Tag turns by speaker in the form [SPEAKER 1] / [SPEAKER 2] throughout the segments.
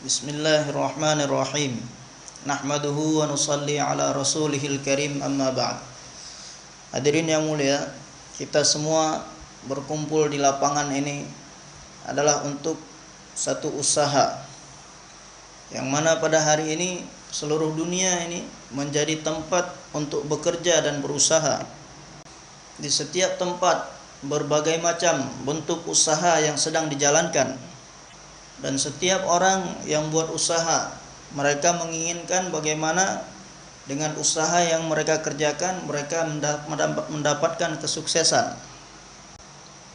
[SPEAKER 1] Bismillahirrahmanirrahim. Nahmaduhu wa nusalli ala rasulihil karim, amma ba'd. Hadirin yang mulia, kita semua berkumpul di lapangan ini adalah untuk satu usaha yang mana pada hari ini seluruh dunia ini menjadi tempat untuk bekerja dan berusaha. Di setiap tempat berbagai macam bentuk usaha yang sedang dijalankan. Dan setiap orang yang buat usaha, mereka menginginkan bagaimana dengan usaha yang mereka kerjakan, mereka mendapatkan kesuksesan.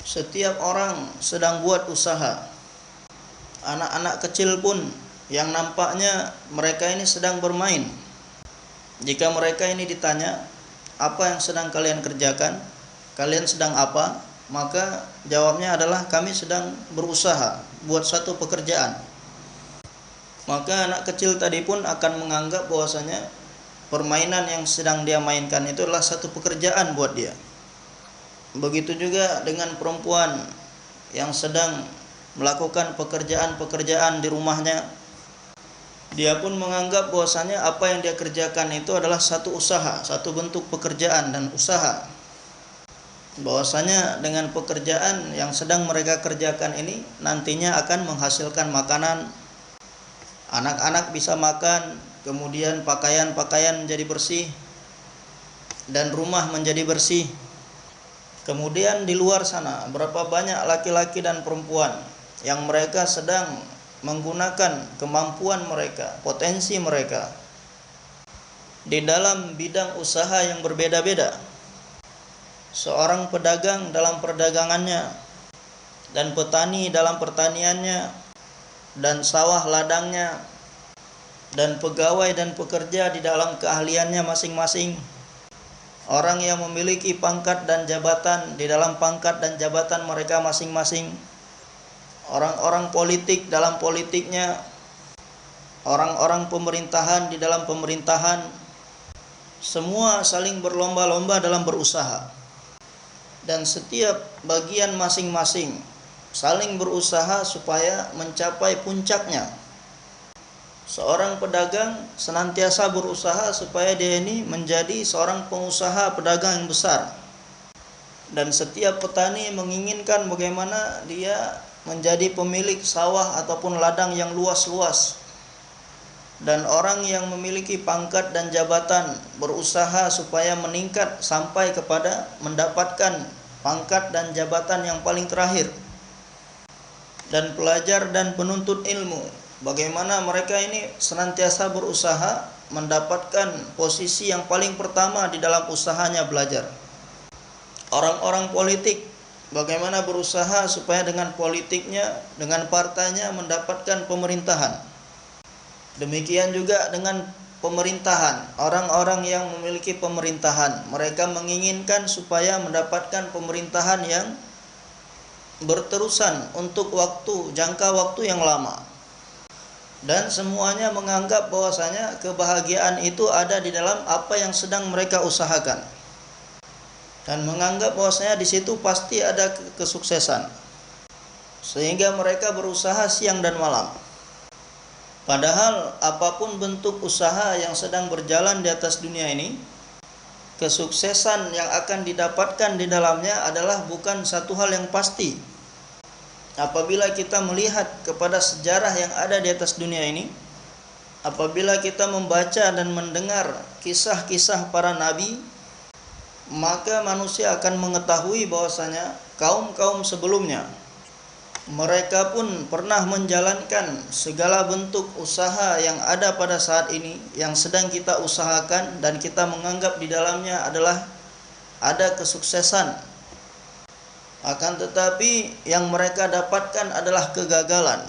[SPEAKER 1] Setiap orang sedang buat usaha. Anak-anak kecil pun yang nampaknya mereka ini sedang bermain. Jika mereka ini ditanya, apa yang sedang kalian kerjakan? Kalian sedang apa? Maka jawabnya adalah kami sedang berusaha buat satu pekerjaan. Maka anak kecil tadi pun akan menganggap bahwasanya permainan yang sedang dia mainkan itu adalah satu pekerjaan buat dia. Begitu juga dengan perempuan yang sedang melakukan pekerjaan-pekerjaan di rumahnya. Dia pun menganggap bahwasanya apa yang dia kerjakan itu adalah satu usaha, satu bentuk pekerjaan dan usaha. Bahwasanya dengan pekerjaan yang sedang mereka kerjakan ini nantinya akan menghasilkan makanan, anak-anak bisa makan, kemudian pakaian-pakaian menjadi bersih dan rumah menjadi bersih. Kemudian di luar sana berapa banyak laki-laki dan perempuan yang mereka sedang menggunakan kemampuan mereka, potensi mereka di dalam bidang usaha yang berbeda-beda. Seorang pedagang dalam perdagangannya, dan petani dalam pertaniannya, dan sawah ladangnya, dan pegawai dan pekerja di dalam keahliannya masing-masing. Orang yang memiliki pangkat dan jabatan di dalam pangkat dan jabatan mereka masing-masing. Orang-orang politik dalam politiknya, orang-orang pemerintahan di dalam pemerintahan. Semua saling berlomba-lomba dalam berusaha. Dan setiap bagian masing-masing saling berusaha supaya mencapai puncaknya. Seorang pedagang senantiasa berusaha supaya dia ini menjadi seorang pengusaha pedagang yang besar. Dan setiap petani menginginkan bagaimana dia menjadi pemilik sawah ataupun ladang yang luas-luas. Dan orang yang memiliki pangkat dan jabatan berusaha supaya meningkat sampai kepada mendapatkan pangkat dan jabatan yang paling terakhir. Dan pelajar dan penuntut ilmu, bagaimana mereka ini senantiasa berusaha mendapatkan posisi yang paling pertama di dalam usahanya belajar. Orang-orang politik, bagaimana berusaha supaya dengan politiknya, dengan partainya mendapatkan pemerintahan. Demikian juga dengan pemerintahan, orang-orang yang memiliki pemerintahan, mereka menginginkan supaya mendapatkan pemerintahan yang berterusan untuk jangka waktu yang lama. Dan semuanya menganggap bahwasanya kebahagiaan itu ada di dalam apa yang sedang mereka usahakan. Dan menganggap bahwasanya di situ pasti ada kesuksesan. Sehingga mereka berusaha siang dan malam. Padahal apapun bentuk usaha yang sedang berjalan di atas dunia ini, kesuksesan yang akan didapatkan di dalamnya adalah bukan satu hal yang pasti. Apabila kita melihat kepada sejarah yang ada di atas dunia ini, apabila kita membaca dan mendengar kisah-kisah para nabi, maka manusia akan mengetahui bahwasanya kaum-kaum sebelumnya mereka pun pernah menjalankan segala bentuk usaha yang ada pada saat ini, yang sedang kita usahakan dan kita menganggap di dalamnya adalah ada kesuksesan. Akan tetapi yang mereka dapatkan adalah kegagalan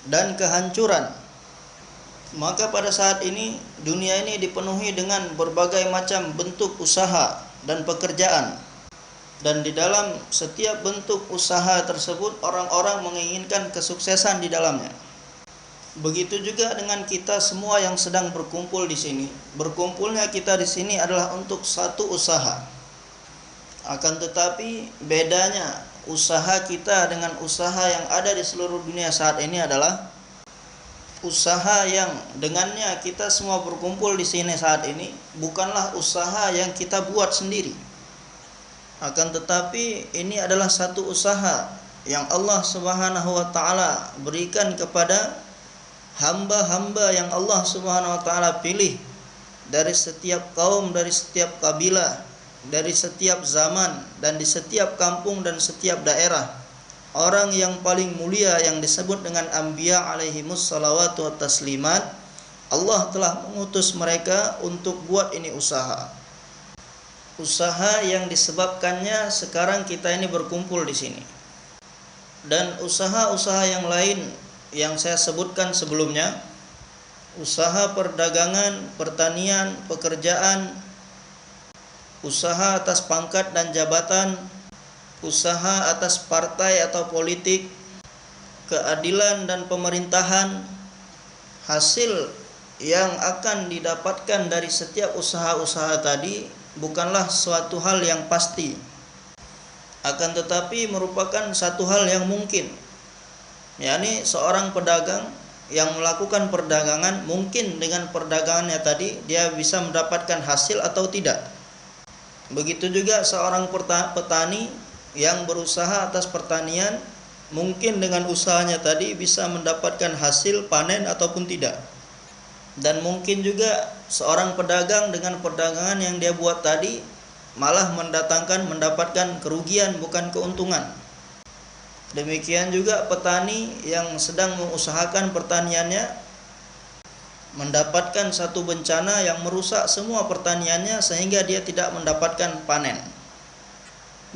[SPEAKER 1] dan kehancuran. Maka pada saat ini dunia ini dipenuhi dengan berbagai macam bentuk usaha dan pekerjaan. Dan di dalam setiap bentuk usaha tersebut orang-orang menginginkan kesuksesan di dalamnya. Begitu juga dengan kita semua yang sedang berkumpul di sini. Berkumpulnya kita di sini adalah untuk satu usaha. Akan tetapi bedanya usaha kita dengan usaha yang ada di seluruh dunia saat ini adalah usaha yang dengannya kita semua berkumpul di sini saat ini bukanlah usaha yang kita buat sendiri. Akan tetapi ini adalah satu usaha yang Allah Subhanahu wa taala berikan kepada hamba-hamba yang Allah Subhanahu wa taala pilih dari setiap kaum, dari setiap kabilah, dari setiap zaman dan di setiap kampung dan setiap daerah. Orang yang paling mulia yang disebut dengan anbiya alaihimus salawatu wa taslimat, Allah telah mengutus mereka untuk buat ini usaha. Usaha yang disebabkannya sekarang kita ini berkumpul di sini. Dan usaha-usaha yang lain yang saya sebutkan sebelumnya, usaha perdagangan, pertanian, pekerjaan, usaha atas pangkat dan jabatan, usaha atas partai atau politik, keadilan dan pemerintahan, hasil yang akan didapatkan dari setiap usaha-usaha tadi bukanlah suatu hal yang pasti, akan tetapi merupakan satu hal yang mungkin. yakni seorang pedagang yang melakukan perdagangan, mungkin dengan perdagangannya tadi dia bisa mendapatkan hasil atau tidak. Begitu juga seorang petani yang berusaha atas pertanian, mungkin dengan usahanya tadi bisa mendapatkan hasil panen ataupun tidak. Dan mungkin juga seorang pedagang dengan perdagangan yang dia buat tadi malah mendapatkan kerugian bukan keuntungan. Demikian juga petani yang sedang mengusahakan pertaniannya mendapatkan satu bencana yang merusak semua pertaniannya sehingga dia tidak mendapatkan panen.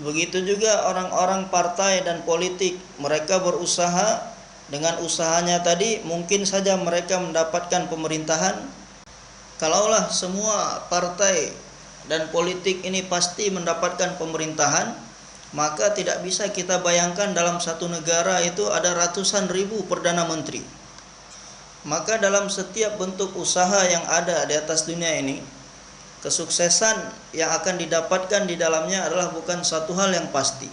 [SPEAKER 1] Begitu juga orang-orang partai dan politik, mereka berusaha, dengan usahanya tadi mungkin saja mereka mendapatkan pemerintahan. Kalaulah semua partai dan politik ini pasti mendapatkan pemerintahan, maka tidak bisa kita bayangkan dalam satu negara itu ada ratusan ribu perdana menteri. Maka dalam setiap bentuk usaha yang ada di atas dunia ini, kesuksesan yang akan didapatkan di dalamnya adalah bukan satu hal yang pasti.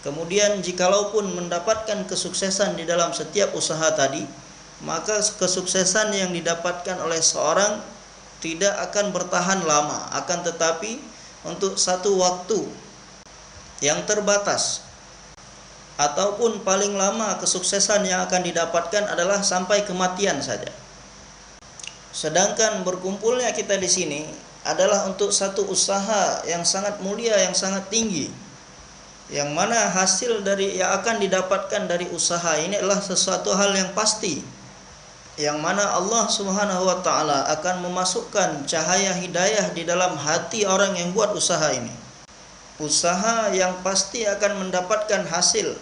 [SPEAKER 1] Kemudian jikalaupun mendapatkan kesuksesan di dalam setiap usaha tadi, maka kesuksesan yang didapatkan oleh seorang tidak akan bertahan lama, akan tetapi untuk satu waktu yang terbatas, ataupun paling lama kesuksesan yang akan didapatkan adalah sampai kematian saja. Sedangkan berkumpulnya kita di sini adalah untuk satu usaha yang sangat mulia, yang sangat tinggi, yang mana hasil dari yang akan didapatkan dari usaha ini adalah sesuatu hal yang pasti, yang mana Allah Subhanahu wa taala akan memasukkan cahaya hidayah di dalam hati orang yang buat usaha ini. Usaha yang pasti akan mendapatkan hasil,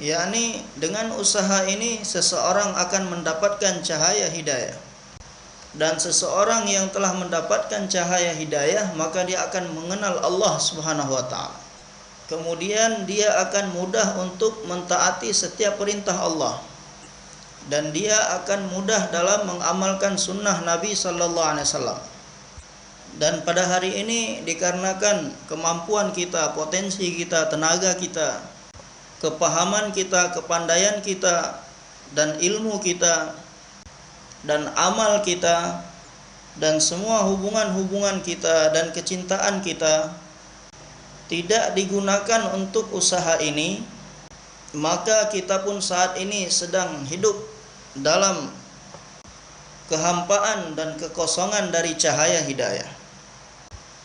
[SPEAKER 1] yakni dengan usaha ini seseorang akan mendapatkan cahaya hidayah. Dan seseorang yang telah mendapatkan cahaya hidayah, maka dia akan mengenal Allah Subhanahu wa taala. Kemudian dia akan mudah untuk mentaati setiap perintah Allah, dan dia akan mudah dalam mengamalkan sunnah Nabi sallallahu alaihi wasallam. Dan pada hari ini dikarenakan kemampuan kita, potensi kita, tenaga kita, kepahaman kita, kepandaian kita, dan ilmu kita, dan amal kita, dan semua hubungan-hubungan kita dan kecintaan kita tidak digunakan untuk usaha ini, maka kita pun saat ini sedang hidup dalam kehampaan dan kekosongan dari cahaya hidayah.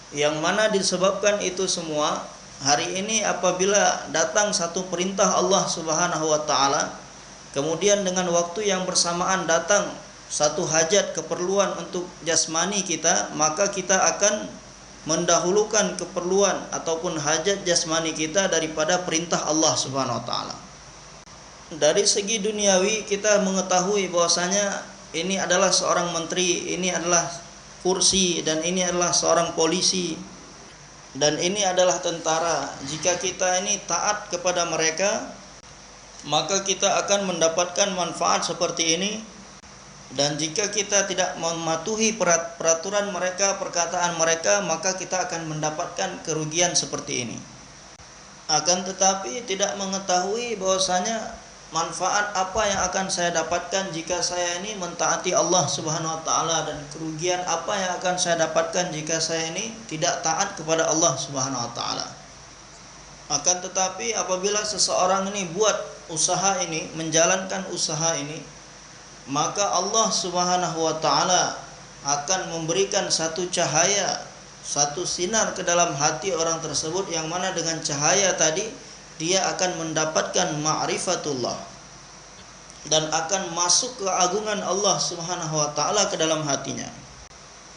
[SPEAKER 1] Yang mana disebabkan itu semua, hari ini apabila datang satu perintah Allah Subhanahu wa taala, kemudian dengan waktu yang bersamaan datang satu hajat keperluan untuk jasmani kita, maka kita akan mendahulukan keperluan ataupun hajat jasmani kita daripada perintah Allah Subhanahu wa taala. Dari segi duniawi kita mengetahui bahwasanya ini adalah seorang menteri, ini adalah kursi, dan ini adalah seorang polisi, dan ini adalah tentara. Jika kita ini taat kepada mereka, maka kita akan mendapatkan manfaat seperti ini. Dan jika kita tidak mematuhi peraturan mereka, perkataan mereka, maka kita akan mendapatkan kerugian seperti ini. Akan tetapi tidak mengetahui bahwasanya manfaat apa yang akan saya dapatkan jika saya ini mentaati Allah Subhanahu wa taala, dan kerugian apa yang akan saya dapatkan jika saya ini tidak taat kepada Allah Subhanahu wa taala. Akan tetapi apabila seseorang ini buat usaha ini, menjalankan usaha ini, maka Allah Subhanahu wa taala akan memberikan satu cahaya, satu sinar ke dalam hati orang tersebut, yang mana dengan cahaya tadi dia akan mendapatkan ma'rifatullah dan akan masuk keagungan Allah Subhanahu wa taala ke dalam hatinya.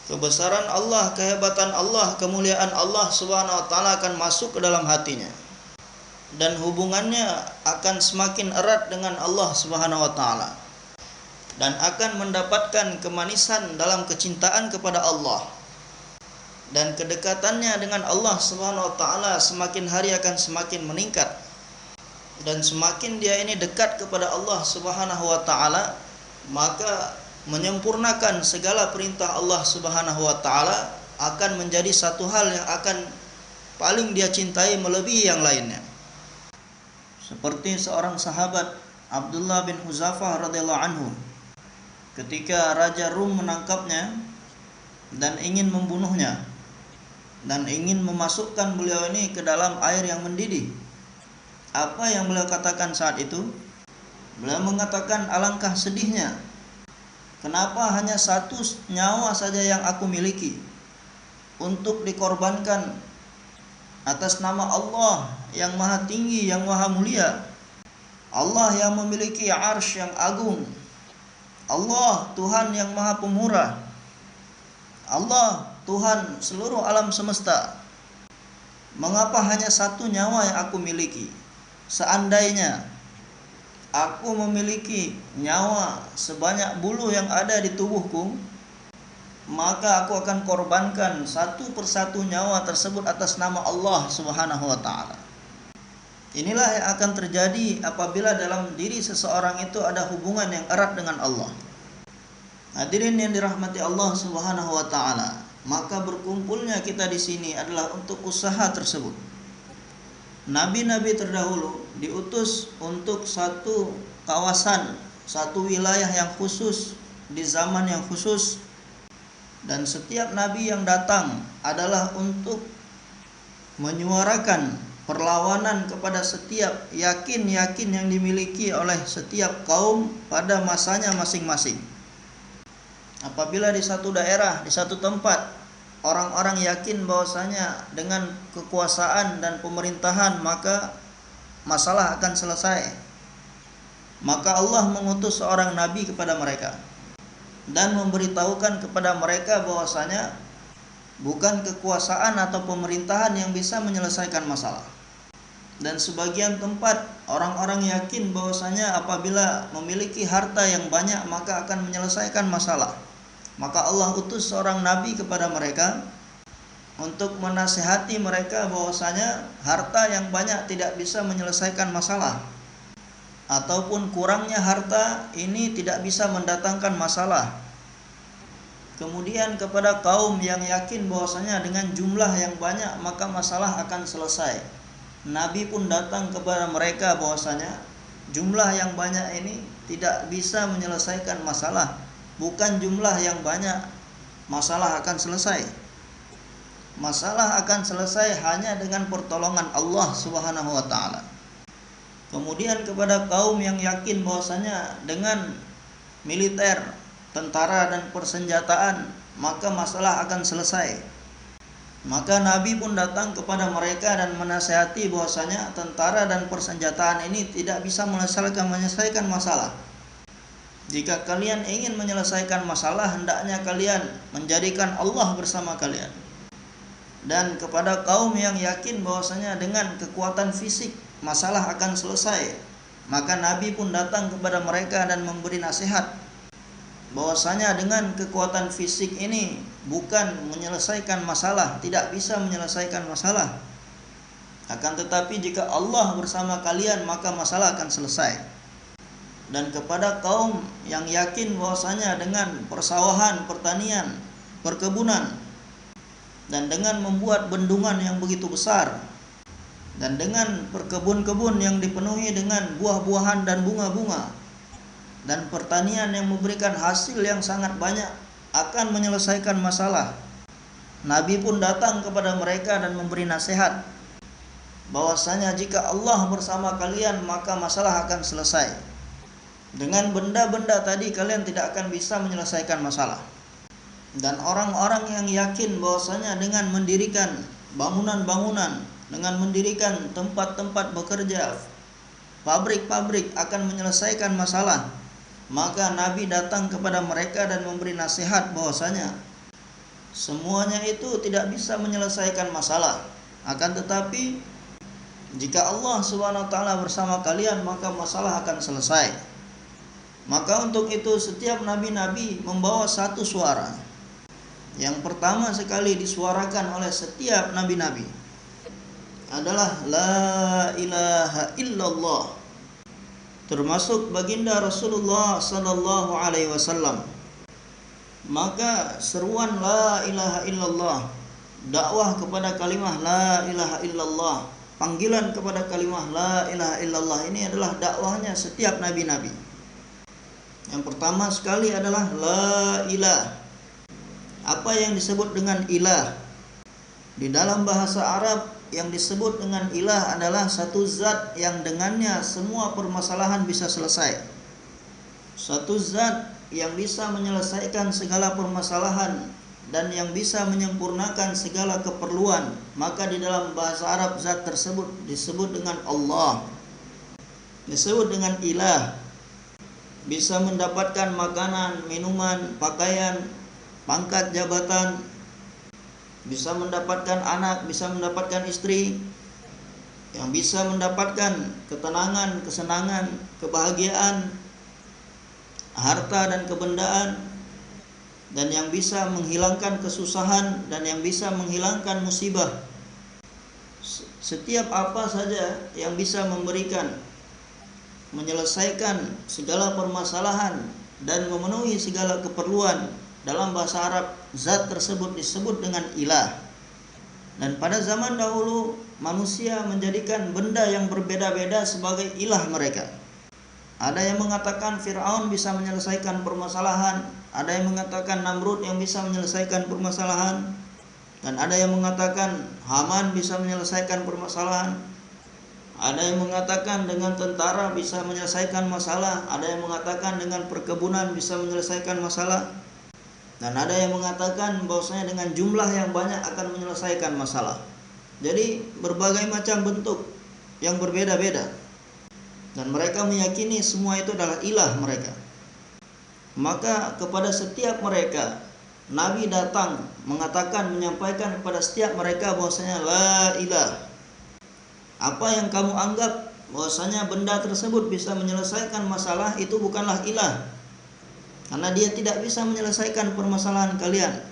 [SPEAKER 1] Kebesaran Allah, kehebatan Allah, kemuliaan Allah Subhanahu wa taala akan masuk ke dalam hatinya, dan hubungannya akan semakin erat dengan Allah Subhanahu wa taala, dan akan mendapatkan kemanisan dalam kecintaan kepada Allah, dan kedekatannya dengan Allah Subhanahu wa taala semakin hari akan semakin meningkat. Dan semakin dia ini dekat kepada Allah Subhanahu wa taala, maka menyempurnakan segala perintah Allah Subhanahu wa taala akan menjadi satu hal yang akan paling dia cintai melebihi yang lainnya. Seperti seorang sahabat, Abdullah bin Huzafah radhiyallahu anhu, ketika Raja Rum menangkapnya dan ingin membunuhnya, dan ingin memasukkan beliau ini ke dalam air yang mendidih, apa yang beliau katakan saat itu? Beliau mengatakan, alangkah sedihnya, kenapa hanya satu nyawa saja yang aku miliki untuk dikorbankan atas nama Allah yang maha tinggi, yang maha mulia, Allah yang memiliki arsy yang agung, Allah Tuhan yang maha pemurah, Allah Tuhan seluruh alam semesta. Mengapa hanya satu nyawa yang aku miliki? Seandainya aku memiliki nyawa sebanyak bulu yang ada di tubuhku, maka aku akan korbankan satu persatu nyawa tersebut atas nama Allah Subhanahu wa taala. Inilah yang akan terjadi apabila dalam diri seseorang itu ada hubungan yang erat dengan Allah. Hadirin yang dirahmati Allah Subhanahu wa taala, maka berkumpulnya kita di sini adalah untuk usaha tersebut. Nabi-nabi terdahulu diutus untuk satu kawasan, satu wilayah yang khusus, di zaman yang khusus, dan setiap nabi yang datang adalah untuk menyuarakan perlawanan kepada setiap yakin-yakin yang dimiliki oleh setiap kaum pada masanya masing-masing. Apabila di satu daerah, di satu tempat, orang-orang yakin bahwasanya dengan kekuasaan dan pemerintahan maka masalah akan selesai, maka Allah mengutus seorang nabi kepada mereka dan memberitahukan kepada mereka bahwasanya bukan kekuasaan atau pemerintahan yang bisa menyelesaikan masalah. Dan sebagian tempat orang-orang yakin bahwasanya apabila memiliki harta yang banyak maka akan menyelesaikan masalah. Maka Allah utus seorang nabi kepada mereka untuk menasihati mereka bahwasanya harta yang banyak tidak bisa menyelesaikan masalah, ataupun kurangnya harta ini tidak bisa mendatangkan masalah. Kemudian kepada kaum yang yakin bahwasanya dengan jumlah yang banyak maka masalah akan selesai, Nabi pun datang kepada mereka bahwasanya jumlah yang banyak ini tidak bisa menyelesaikan masalah. Bukan jumlah yang banyak masalah akan selesai. Masalah akan selesai hanya dengan pertolongan Allah Subhanahu wa taala. Kemudian kepada kaum yang yakin bahwasanya dengan militer, tentara dan persenjataan maka masalah akan selesai, maka Nabi pun datang kepada mereka dan menasihati bahwasanya tentara dan persenjataan ini tidak bisa menyelesaikan masalah. Jika kalian ingin menyelesaikan masalah, hendaknya kalian menjadikan Allah bersama kalian. Dan kepada kaum yang yakin bahwasanya dengan kekuatan fisik masalah akan selesai, maka Nabi pun datang kepada mereka dan memberi nasihat bahwasanya dengan kekuatan fisik ini bukan menyelesaikan masalah, tidak bisa menyelesaikan masalah. Akan tetapi jika Allah bersama kalian maka masalah akan selesai. Dan kepada kaum yang yakin bahwasanya dengan persawahan, pertanian, perkebunan, dan dengan membuat bendungan yang begitu besar, dan dengan perkebun-kebun yang dipenuhi dengan buah-buahan dan bunga-bunga, dan pertanian yang memberikan hasil yang sangat banyak, akan menyelesaikan masalah. Nabi pun datang kepada mereka dan memberi nasihat bahwasanya jika Allah bersama kalian maka masalah akan selesai. Dengan benda-benda tadi kalian tidak akan bisa menyelesaikan masalah. Dan orang-orang yang yakin bahwasanya dengan mendirikan bangunan-bangunan, dengan mendirikan tempat-tempat bekerja, pabrik-pabrik akan menyelesaikan masalah, maka Nabi datang kepada mereka dan memberi nasihat bahwasanya semuanya itu tidak bisa menyelesaikan masalah. Akan tetapi jika Allah SWT bersama kalian maka masalah akan selesai. Maka untuk itu setiap nabi-nabi membawa satu suara. Yang pertama sekali disuarakan oleh setiap nabi-nabi adalah la ilaha illallah, termasuk baginda Rasulullah sallallahu alaihi wasallam. Maka seruan la ilaha illallah, dakwah kepada kalimah la ilaha illallah, panggilan kepada kalimah la ilaha illallah ini adalah dakwahnya setiap nabi-nabi. Yang pertama sekali adalah la ilah. Apa yang disebut dengan ilah? Di dalam bahasa Arab yang disebut dengan ilah adalah satu zat yang dengannya semua permasalahan bisa selesai. Satu zat yang bisa menyelesaikan segala permasalahan dan yang bisa menyempurnakan segala keperluan. Maka di dalam bahasa Arab zat tersebut disebut dengan Allah, disebut dengan ilah. Bisa mendapatkan makanan, minuman, pakaian, pangkat jabatan, bisa mendapatkan anak, bisa mendapatkan istri, yang bisa mendapatkan ketenangan, kesenangan, kebahagiaan, harta dan kebendaan, dan yang bisa menghilangkan kesusahan dan yang bisa menghilangkan musibah. Setiap apa saja yang bisa memberikan, menyelesaikan segala permasalahan dan memenuhi segala keperluan, dalam bahasa Arab zat tersebut disebut dengan ilah. Dan pada zaman dahulu manusia menjadikan benda yang berbeda-beda sebagai ilah mereka. Ada yang mengatakan Fir'aun bisa menyelesaikan permasalahan, ada yang mengatakan Namrud yang bisa menyelesaikan permasalahan, dan ada yang mengatakan Haman bisa menyelesaikan permasalahan. Ada yang mengatakan dengan tentara bisa menyelesaikan masalah, ada yang mengatakan dengan perkebunan bisa menyelesaikan masalah, dan ada yang mengatakan bahwasanya dengan jumlah yang banyak akan menyelesaikan masalah. Jadi berbagai macam bentuk yang berbeda-beda. Dan mereka meyakini semua itu adalah ilah mereka. Maka kepada setiap mereka Nabi datang mengatakan, menyampaikan kepada setiap mereka bahwasanya la ilah. Apa yang kamu anggap bahwasanya benda tersebut bisa menyelesaikan masalah itu bukanlah ilah, karena dia tidak bisa menyelesaikan permasalahan kalian.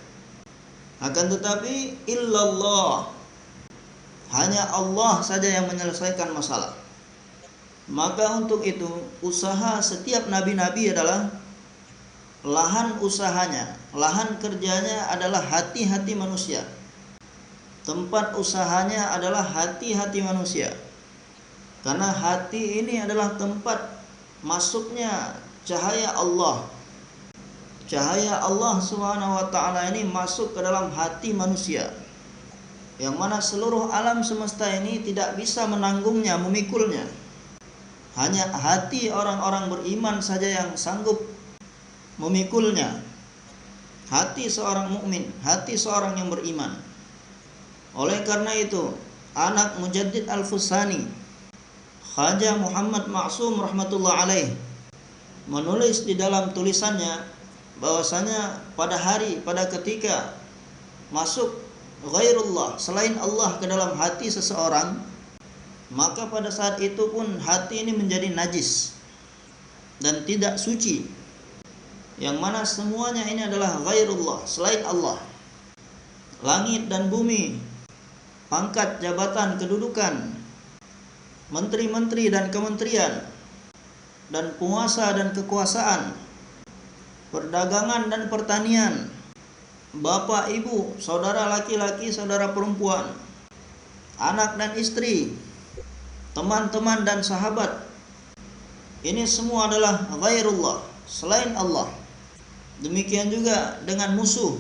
[SPEAKER 1] Akan tetapi illallah, hanya Allah saja yang menyelesaikan masalah. Maka untuk itu usaha setiap nabi-nabi adalah lahan usahanya, lahan kerjanya adalah hati-hati manusia. Tempat usahanya adalah hati-hati manusia. Karena hati ini adalah tempat masuknya cahaya Allah. Cahaya Allah Subhanahu wa taala ini masuk ke dalam hati manusia, yang mana seluruh alam semesta ini tidak bisa menanggungnya, memikulnya. Hanya hati orang-orang beriman saja yang sanggup memikulnya. Hati seorang mukmin, hati seorang yang beriman. Oleh karena itu, anak Mujaddid Al-Fusani, Khaja Muhammad Ma'sum rahmatullah alaih, menulis di dalam tulisannya bahwasanya pada ketika masuk ghairullah, selain Allah, ke dalam hati seseorang, maka pada saat itu pun hati ini menjadi najis dan tidak suci, yang mana semuanya ini adalah ghairullah, selain Allah. Langit dan bumi, pangkat, jabatan, kedudukan, menteri-menteri dan kementerian, dan penguasa dan kekuasaan, perdagangan dan pertanian, bapak, ibu, saudara laki-laki, saudara perempuan, anak dan istri, teman-teman dan sahabat, ini semua adalah ghairullah, selain Allah. Demikian juga dengan musuh.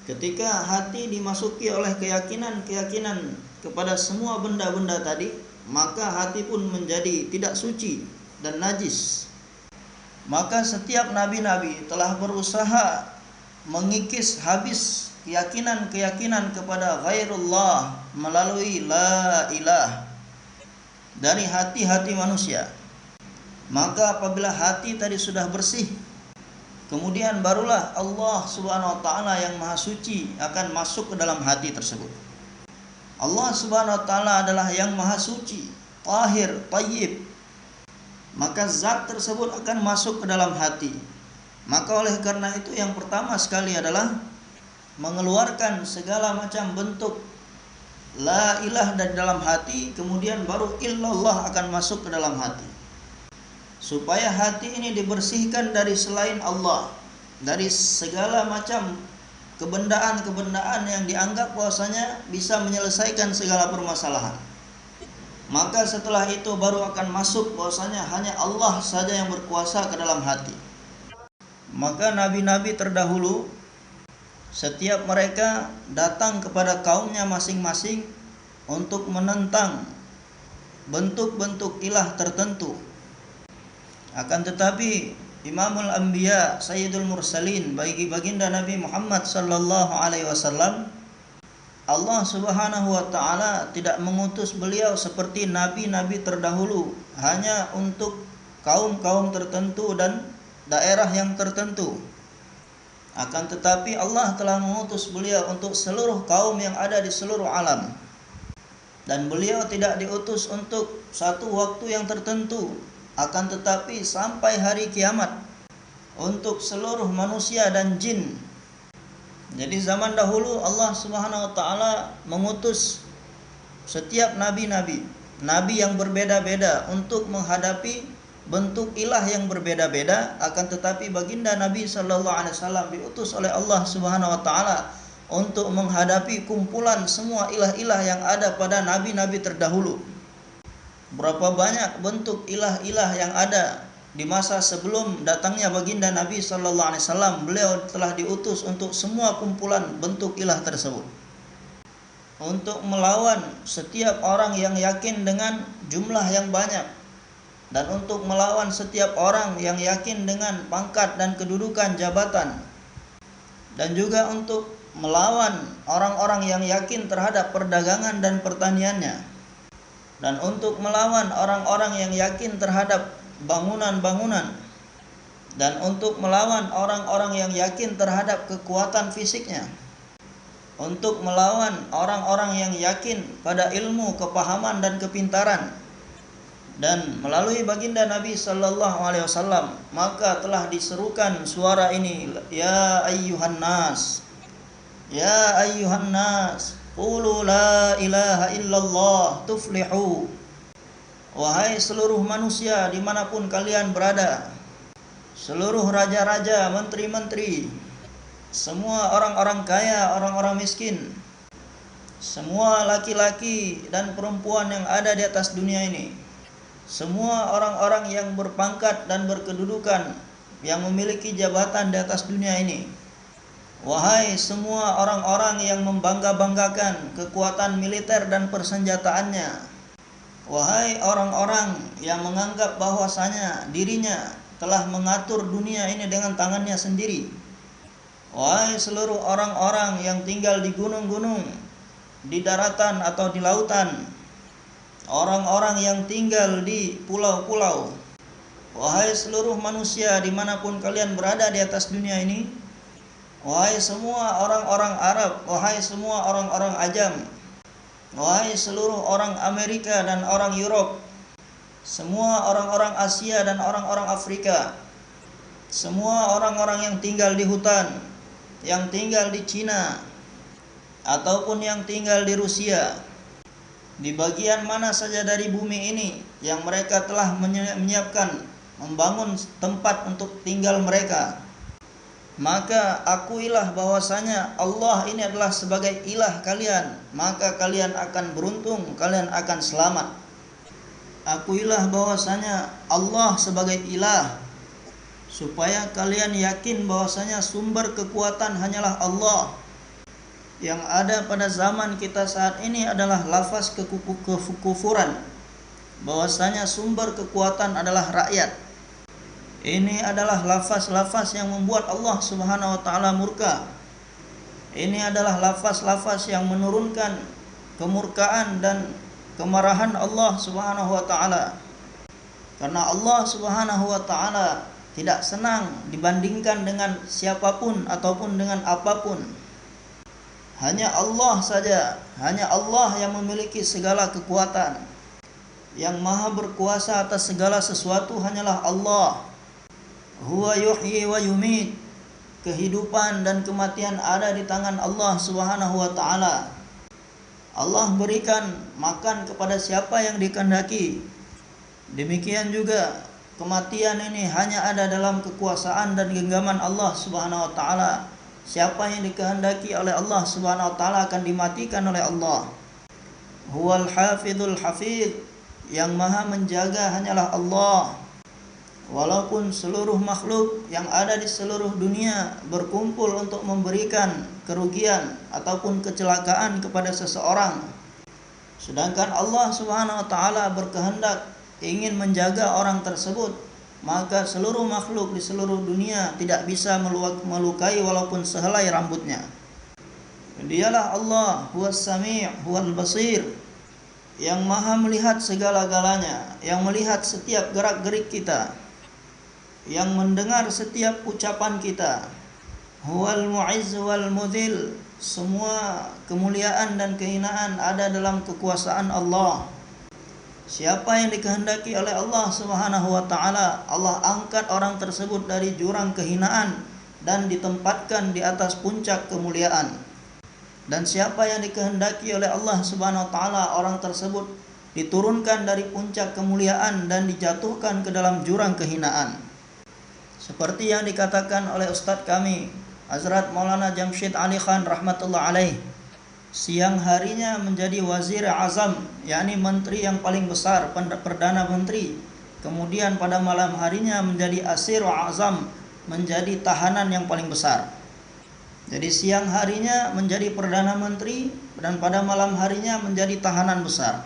[SPEAKER 1] Ketika hati dimasuki oleh keyakinan-keyakinan kepada semua benda-benda tadi, maka hati pun menjadi tidak suci dan najis. Maka setiap nabi-nabi telah berusaha mengikis habis keyakinan-keyakinan kepada ghairullah melalui la ilah dari hati-hati manusia. Maka apabila hati tadi sudah bersih, kemudian barulah Allah Subhanahu wa taala yang Maha Suci akan masuk ke dalam hati tersebut. Allah Subhanahu wa taala adalah yang Maha Suci, tahir, thayyib. Maka zat tersebut akan masuk ke dalam hati. Maka oleh karena itu yang pertama sekali adalah mengeluarkan segala macam bentuk la ilah dari dalam hati, kemudian baru illallah akan masuk ke dalam hati. Supaya hati ini dibersihkan dari selain Allah, dari segala macam kebendaan-kebendaan yang dianggap bahwasanya bisa menyelesaikan segala permasalahan. Maka setelah itu baru akan masuk bahwasanya hanya Allah saja yang berkuasa ke dalam hati. Maka nabi-nabi terdahulu, setiap mereka datang kepada kaumnya masing-masing untuk menentang bentuk-bentuk ilah tertentu. Akan tetapi Imamul Anbiya, Sayyidul Mursalin, bagi baginda Nabi Muhammad sallallahu alaihi wasallam, Allah Subhanahu wa taala tidak mengutus beliau seperti nabi-nabi terdahulu hanya untuk kaum-kaum tertentu dan daerah yang tertentu. Akan tetapi Allah telah mengutus beliau untuk seluruh kaum yang ada di seluruh alam. Dan beliau tidak diutus untuk satu waktu yang tertentu, akan tetapi sampai hari kiamat untuk seluruh manusia dan jin. Jadi zaman dahulu Allah Subhanahu wa taala mengutus setiap nabi-nabi, nabi yang berbeda-beda untuk menghadapi bentuk ilah yang berbeda-beda. Akan tetapi baginda Nabi sallallahu alaihi wasallam diutus oleh Allah Subhanahu wa taala untuk menghadapi kumpulan semua ilah-ilah yang ada pada nabi-nabi terdahulu. Berapa banyak bentuk ilah-ilah yang ada di masa sebelum datangnya baginda Nabi sallallahu alaihi wasallam, beliau telah diutus untuk semua kumpulan bentuk ilah tersebut, untuk melawan setiap orang yang yakin dengan jumlah yang banyak, dan untuk melawan setiap orang yang yakin dengan pangkat dan kedudukan jabatan, dan juga untuk melawan orang-orang yang yakin terhadap perdagangan dan pertaniannya, dan untuk melawan orang-orang yang yakin terhadap bangunan-bangunan, dan untuk melawan orang-orang yang yakin terhadap kekuatan fisiknya, untuk melawan orang-orang yang yakin pada ilmu, kepahaman dan kepintaran. Dan melalui baginda Nabi sallallahu alaihi wasallam maka telah diserukan suara ini, ya ayyuhan nas, ya ayyuhan nas, qulu la ilaha illallah tuflihu. Wahai seluruh manusia dimanapun kalian berada, seluruh raja-raja, menteri-menteri, semua orang-orang kaya, orang-orang miskin, semua laki-laki dan perempuan yang ada di atas dunia ini, semua orang-orang yang berpangkat dan berkedudukan, yang memiliki jabatan di atas dunia ini, wahai semua orang-orang yang membangga-banggakan kekuatan militer dan persenjataannya, wahai orang-orang yang menganggap bahwasanya dirinya telah mengatur dunia ini dengan tangannya sendiri, wahai seluruh orang-orang yang tinggal di gunung-gunung, di daratan atau di lautan, orang-orang yang tinggal di pulau-pulau, wahai seluruh manusia dimanapun kalian berada di atas dunia ini, wahai semua orang-orang Arab, wahai semua orang-orang Ajam, wahai seluruh orang Amerika dan orang Europe, semua orang-orang Asia dan orang-orang Afrika, semua orang-orang yang tinggal di hutan, yang tinggal di Cina, ataupun yang tinggal di Rusia, di bagian mana saja dari bumi ini yang mereka telah menyiapkan, membangun tempat untuk tinggal mereka, maka akuilah bahwasanya Allah ini adalah sebagai ilah kalian, maka kalian akan beruntung, kalian akan selamat. akuilah bahwasanya Allah sebagai ilah, supaya kalian yakin bahwasanya sumber kekuatan hanyalah Allah. Yang ada pada zaman kita saat ini adalah lafaz kekufuran, bahwasanya sumber kekuatan adalah rakyat. Ini adalah lafaz-lafaz yang membuat Allah Subhanahu wa taala murka. Ini adalah lafaz-lafaz yang menurunkan kemurkaan dan kemarahan Allah Subhanahu wa taala. Karena Allah Subhanahu wa taala tidak senang dibandingkan dengan siapapun ataupun dengan apapun. Hanya Allah saja, hanya Allah yang memiliki segala kekuatan. Yang maha berkuasa atas segala sesuatu hanyalah Allah. Huwa yuhyi wa yumit. Kehidupan dan kematian ada di tangan Allah Subhanahu wa taala. Allah berikan makan kepada siapa yang dikehendaki. Demikian juga kematian ini hanya ada dalam kekuasaan dan genggaman Allah Subhanahu wa taala. Siapa yang dikehendaki oleh Allah Subhanahu wa taala akan dimatikan oleh Allah. Huwal hafizul hafidh, yang maha menjaga hanyalah Allah. Walaupun seluruh makhluk yang ada di seluruh dunia berkumpul untuk memberikan kerugian ataupun kecelakaan kepada seseorang, sedangkan Allah Subhanahu wa taala berkehendak ingin menjaga orang tersebut, maka seluruh makhluk di seluruh dunia tidak bisa melukai walaupun sehelai rambutnya. Dialah Allah, huwas sami', huwal basir, yang maha melihat segala-galanya, yang melihat setiap gerak-gerik kita, yang mendengar setiap ucapan kita. Huwal mu'izz wal mudhil, semua kemuliaan dan kehinaan ada dalam kekuasaan Allah. Siapa yang dikehendaki oleh Allah Subhanahu wa taala, Allah angkat orang tersebut dari jurang kehinaan dan ditempatkan di atas puncak kemuliaan. Dan siapa yang dikehendaki oleh Allah Subhanahu wa taala, orang tersebut diturunkan dari puncak kemuliaan dan dijatuhkan ke dalam jurang kehinaan. Seperti yang dikatakan oleh Ustadz kami, Hazrat Maulana Jamshid Ali Khan rahmatullah alaih, siang harinya menjadi wazir azam, yakni menteri yang paling besar, perdana menteri. Kemudian pada malam harinya menjadi asir azam, menjadi tahanan yang paling besar. Jadi siang harinya menjadi perdana menteri dan pada malam harinya menjadi tahanan besar.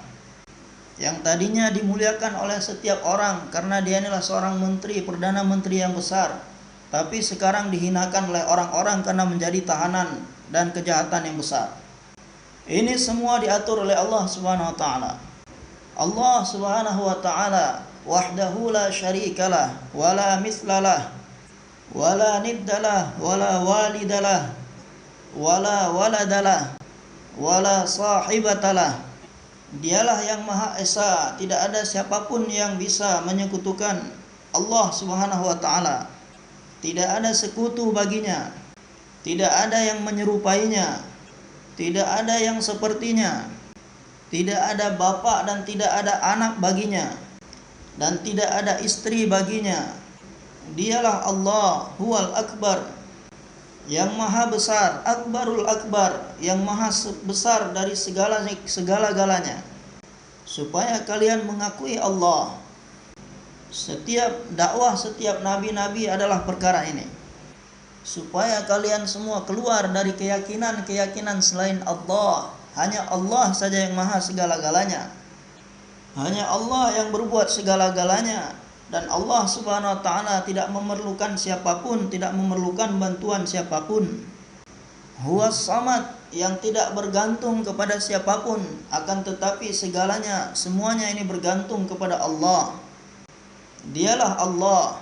[SPEAKER 1] Yang tadinya dimuliakan oleh setiap orang karena dia inilah seorang menteri, perdana menteri yang besar, tapi sekarang dihinakan oleh orang-orang karena menjadi tahanan dan kejahatan yang besar. Ini semua diatur oleh Allah Subhanahu wa taala. Allah Subhanahu wa taala wahdahu la syarikalah wala mislalah wala niddalah wala walidalah wala waladalah wala sahibatalah. Dialah yang Maha Esa, tidak ada siapapun yang bisa menyekutukan Allah Subhanahu wa taala. Tidak ada sekutu baginya, tidak ada yang menyerupainya, tidak ada yang sepertinya, tidak ada bapak dan tidak ada anak baginya, dan tidak ada istri baginya. Dialah Allah, huwal akbar, yang maha besar, akbarul akbar, yang maha besar dari segala-galanya. Supaya kalian mengakui Allah. Setiap dakwah setiap nabi-nabi adalah perkara ini, supaya kalian semua keluar dari keyakinan-keyakinan selain Allah. Hanya Allah saja yang maha segala-galanya. Hanya Allah yang berbuat segala-galanya. Dan Allah Subhanahu wa taala tidak memerlukan siapapun, tidak memerlukan bantuan siapapun. Huwas samad, yang tidak bergantung kepada siapapun, akan tetapi segalanya, semuanya ini bergantung kepada Allah. Dialah Allah.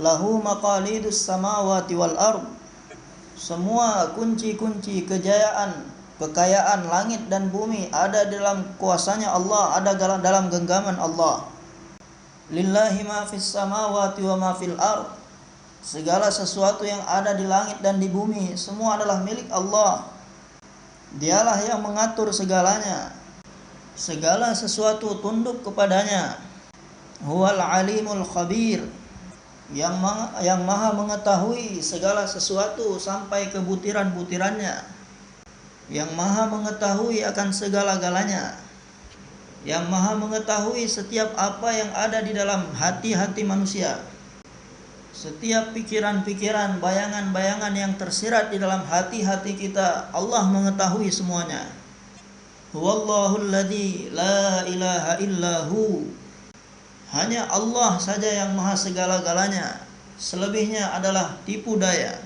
[SPEAKER 1] Lahu maqalidus samawati wal ard. Semua kunci-kunci kejayaan, kekayaan langit dan bumi ada dalam kuasanya Allah, ada dalam genggaman Allah. Lillahi ma fis samawati wa ma fil ard. Segala sesuatu yang ada di langit dan di bumi semua adalah milik Allah. Dialah yang mengatur segalanya. Segala sesuatu tunduk kepadanya. Huwal alimul khabir, yang maha mengetahui segala sesuatu sampai ke butiran-butirannya, yang maha mengetahui akan segala-galanya. yang Maha mengetahui setiap apa yang ada di dalam hati-hati manusia. Setiap pikiran-pikiran, bayangan-bayangan yang tersirat di dalam hati-hati kita, Allah mengetahui semuanya. Huwallahul ladzi la ilaha illahu. Hanya Allah saja yang maha segala-galanya. Selebihnya adalah tipu daya.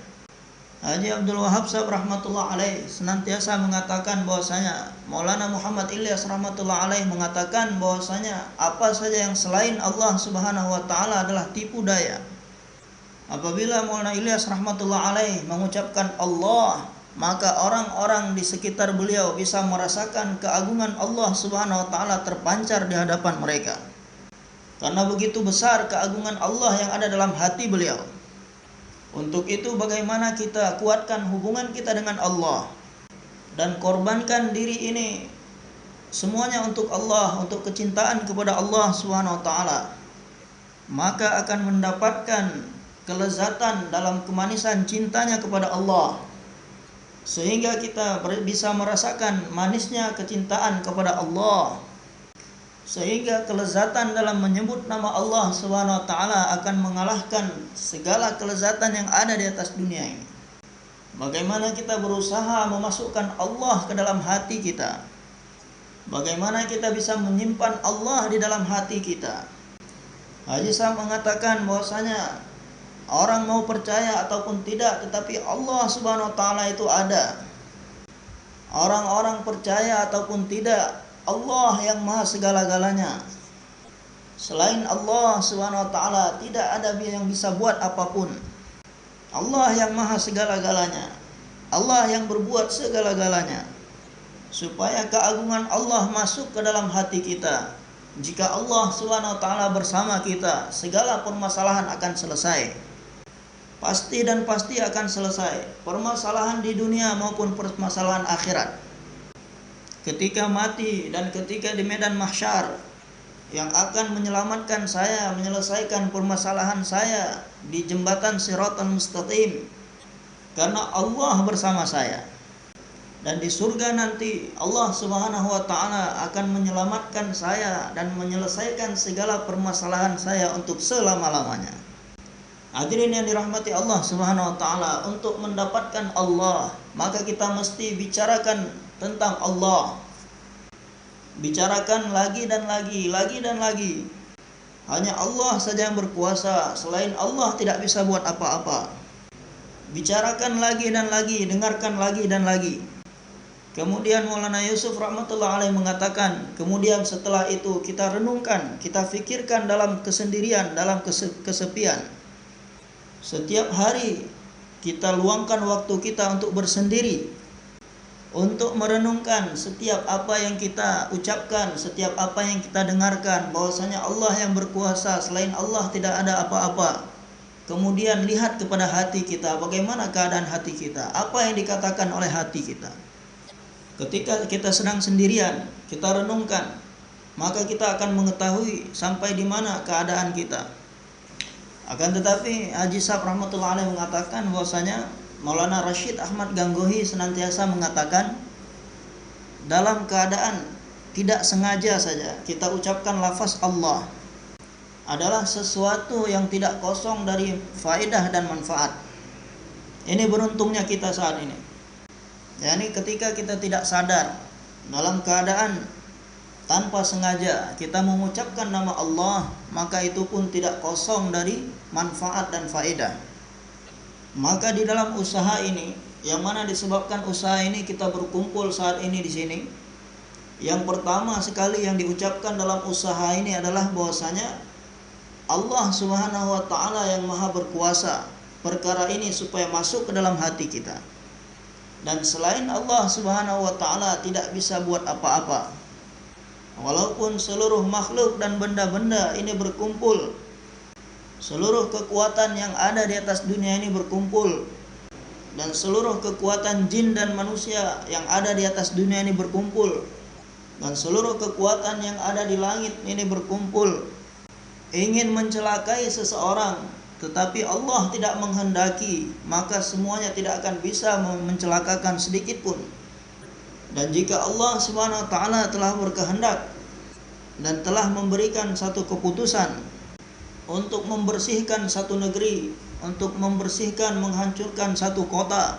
[SPEAKER 1] Haji Abdul Wahab Sahab rahmatullah alaih senantiasa mengatakan bahwasanya Maulana Muhammad Ilyas rahmatullah alaih mengatakan bahwasanya apa saja yang selain Allah subhanahu wa ta'ala adalah tipu daya. Apabila Maulana Ilyas rahmatullah alaih mengucapkan Allah, maka orang-orang di sekitar beliau bisa merasakan keagungan Allah subhanahu wa ta'ala terpancar di hadapan mereka. Karena begitu besar keagungan Allah yang ada dalam hati beliau. Untuk itu bagaimana kita kuatkan hubungan kita dengan Allah dan korbankan diri ini semuanya untuk Allah, untuk kecintaan kepada Allah Subhanahu wa taala. Maka akan mendapatkan kelezatan dalam kemanisan cintanya kepada Allah. Sehingga kita bisa merasakan manisnya kecintaan kepada Allah. Sehingga kelezatan dalam menyebut nama Allah Subhanahu wa taala akan mengalahkan segala kelezatan yang ada di atas dunia ini. Bagaimana kita berusaha memasukkan Allah ke dalam hati kita? Bagaimana kita bisa menyimpan Allah di dalam hati kita? Haji Sahab mengatakan bahwasanya orang mau percaya ataupun tidak, tetapi Allah Subhanahu wa taala itu ada. Orang-orang percaya ataupun tidak, Allah yang maha segala-galanya. Selain Allah Subhanahu wa taala tidak ada yang bisa buat apapun. Allah yang maha segala-galanya. Allah yang berbuat segala-galanya. Supaya keagungan Allah masuk ke dalam hati kita. Jika Allah Subhanahu wa taala bersama kita, segala permasalahan akan selesai. Pasti dan pasti akan selesai. Permasalahan di dunia maupun permasalahan akhirat. Ketika mati dan ketika di medan mahsyar, yang akan menyelamatkan saya, menyelesaikan permasalahan saya di jembatan Shiratal Mustaqim, karena Allah bersama saya. Dan di surga nanti Allah Subhanahu wa taala akan menyelamatkan saya dan menyelesaikan segala permasalahan saya untuk selama-lamanya. Hadirin yang dirahmati Allah Subhanahu wa taala, untuk mendapatkan Allah, maka kita mesti bicarakan tentang Allah. Bicarakan lagi dan lagi, lagi dan lagi. Hanya Allah saja yang berkuasa, selain Allah tidak bisa buat apa-apa. Bicarakan lagi dan lagi, dengarkan lagi dan lagi. Kemudian Maulana Yusuf rahmatullah alaih mengatakan, kemudian setelah itu kita renungkan, kita fikirkan dalam kesendirian, dalam kesepian. Setiap hari kita luangkan waktu kita untuk bersendiri, untuk merenungkan setiap apa yang kita ucapkan, setiap apa yang kita dengarkan, bahwasanya Allah yang berkuasa, selain Allah tidak ada apa-apa. Kemudian lihat kepada hati kita, bagaimana keadaan hati kita, apa yang dikatakan oleh hati kita. Ketika kita sedang sendirian, kita renungkan, maka kita akan mengetahui sampai di mana keadaan kita. Akan tetapi Haji Sahab rahmatullah alaih mengatakan bahwasanya Maulana Rashid Ahmad Ganggohi senantiasa mengatakan, dalam keadaan tidak sengaja saja kita ucapkan lafaz Allah adalah sesuatu yang tidak kosong dari faedah dan manfaat. Ini beruntungnya kita saat ini. Yani ketika kita tidak sadar, dalam keadaan tanpa sengaja kita mengucapkan nama Allah, maka itu pun tidak kosong dari manfaat dan faedah. Maka di dalam usaha ini, yang mana disebabkan usaha ini kita berkumpul saat ini di sini, yang pertama sekali yang diucapkan dalam usaha ini adalah bahwasanya Allah Subhanahu wa taala yang maha berkuasa perkara ini supaya masuk ke dalam hati kita. Dan selain Allah Subhanahu wa taala tidak bisa buat apa-apa. Walaupun seluruh makhluk dan benda-benda ini berkumpul, seluruh kekuatan yang ada di atas dunia ini berkumpul, dan seluruh kekuatan jin dan manusia yang ada di atas dunia ini berkumpul, dan seluruh kekuatan yang ada di langit ini berkumpul, ingin mencelakai seseorang, tetapi Allah tidak menghendaki, maka semuanya tidak akan bisa mencelakakan sedikit pun. Dan jika Allah Subhanahu wa taala telah berkehendak, dan telah memberikan satu keputusan untuk membersihkan satu negeri, untuk membersihkan, menghancurkan satu kota,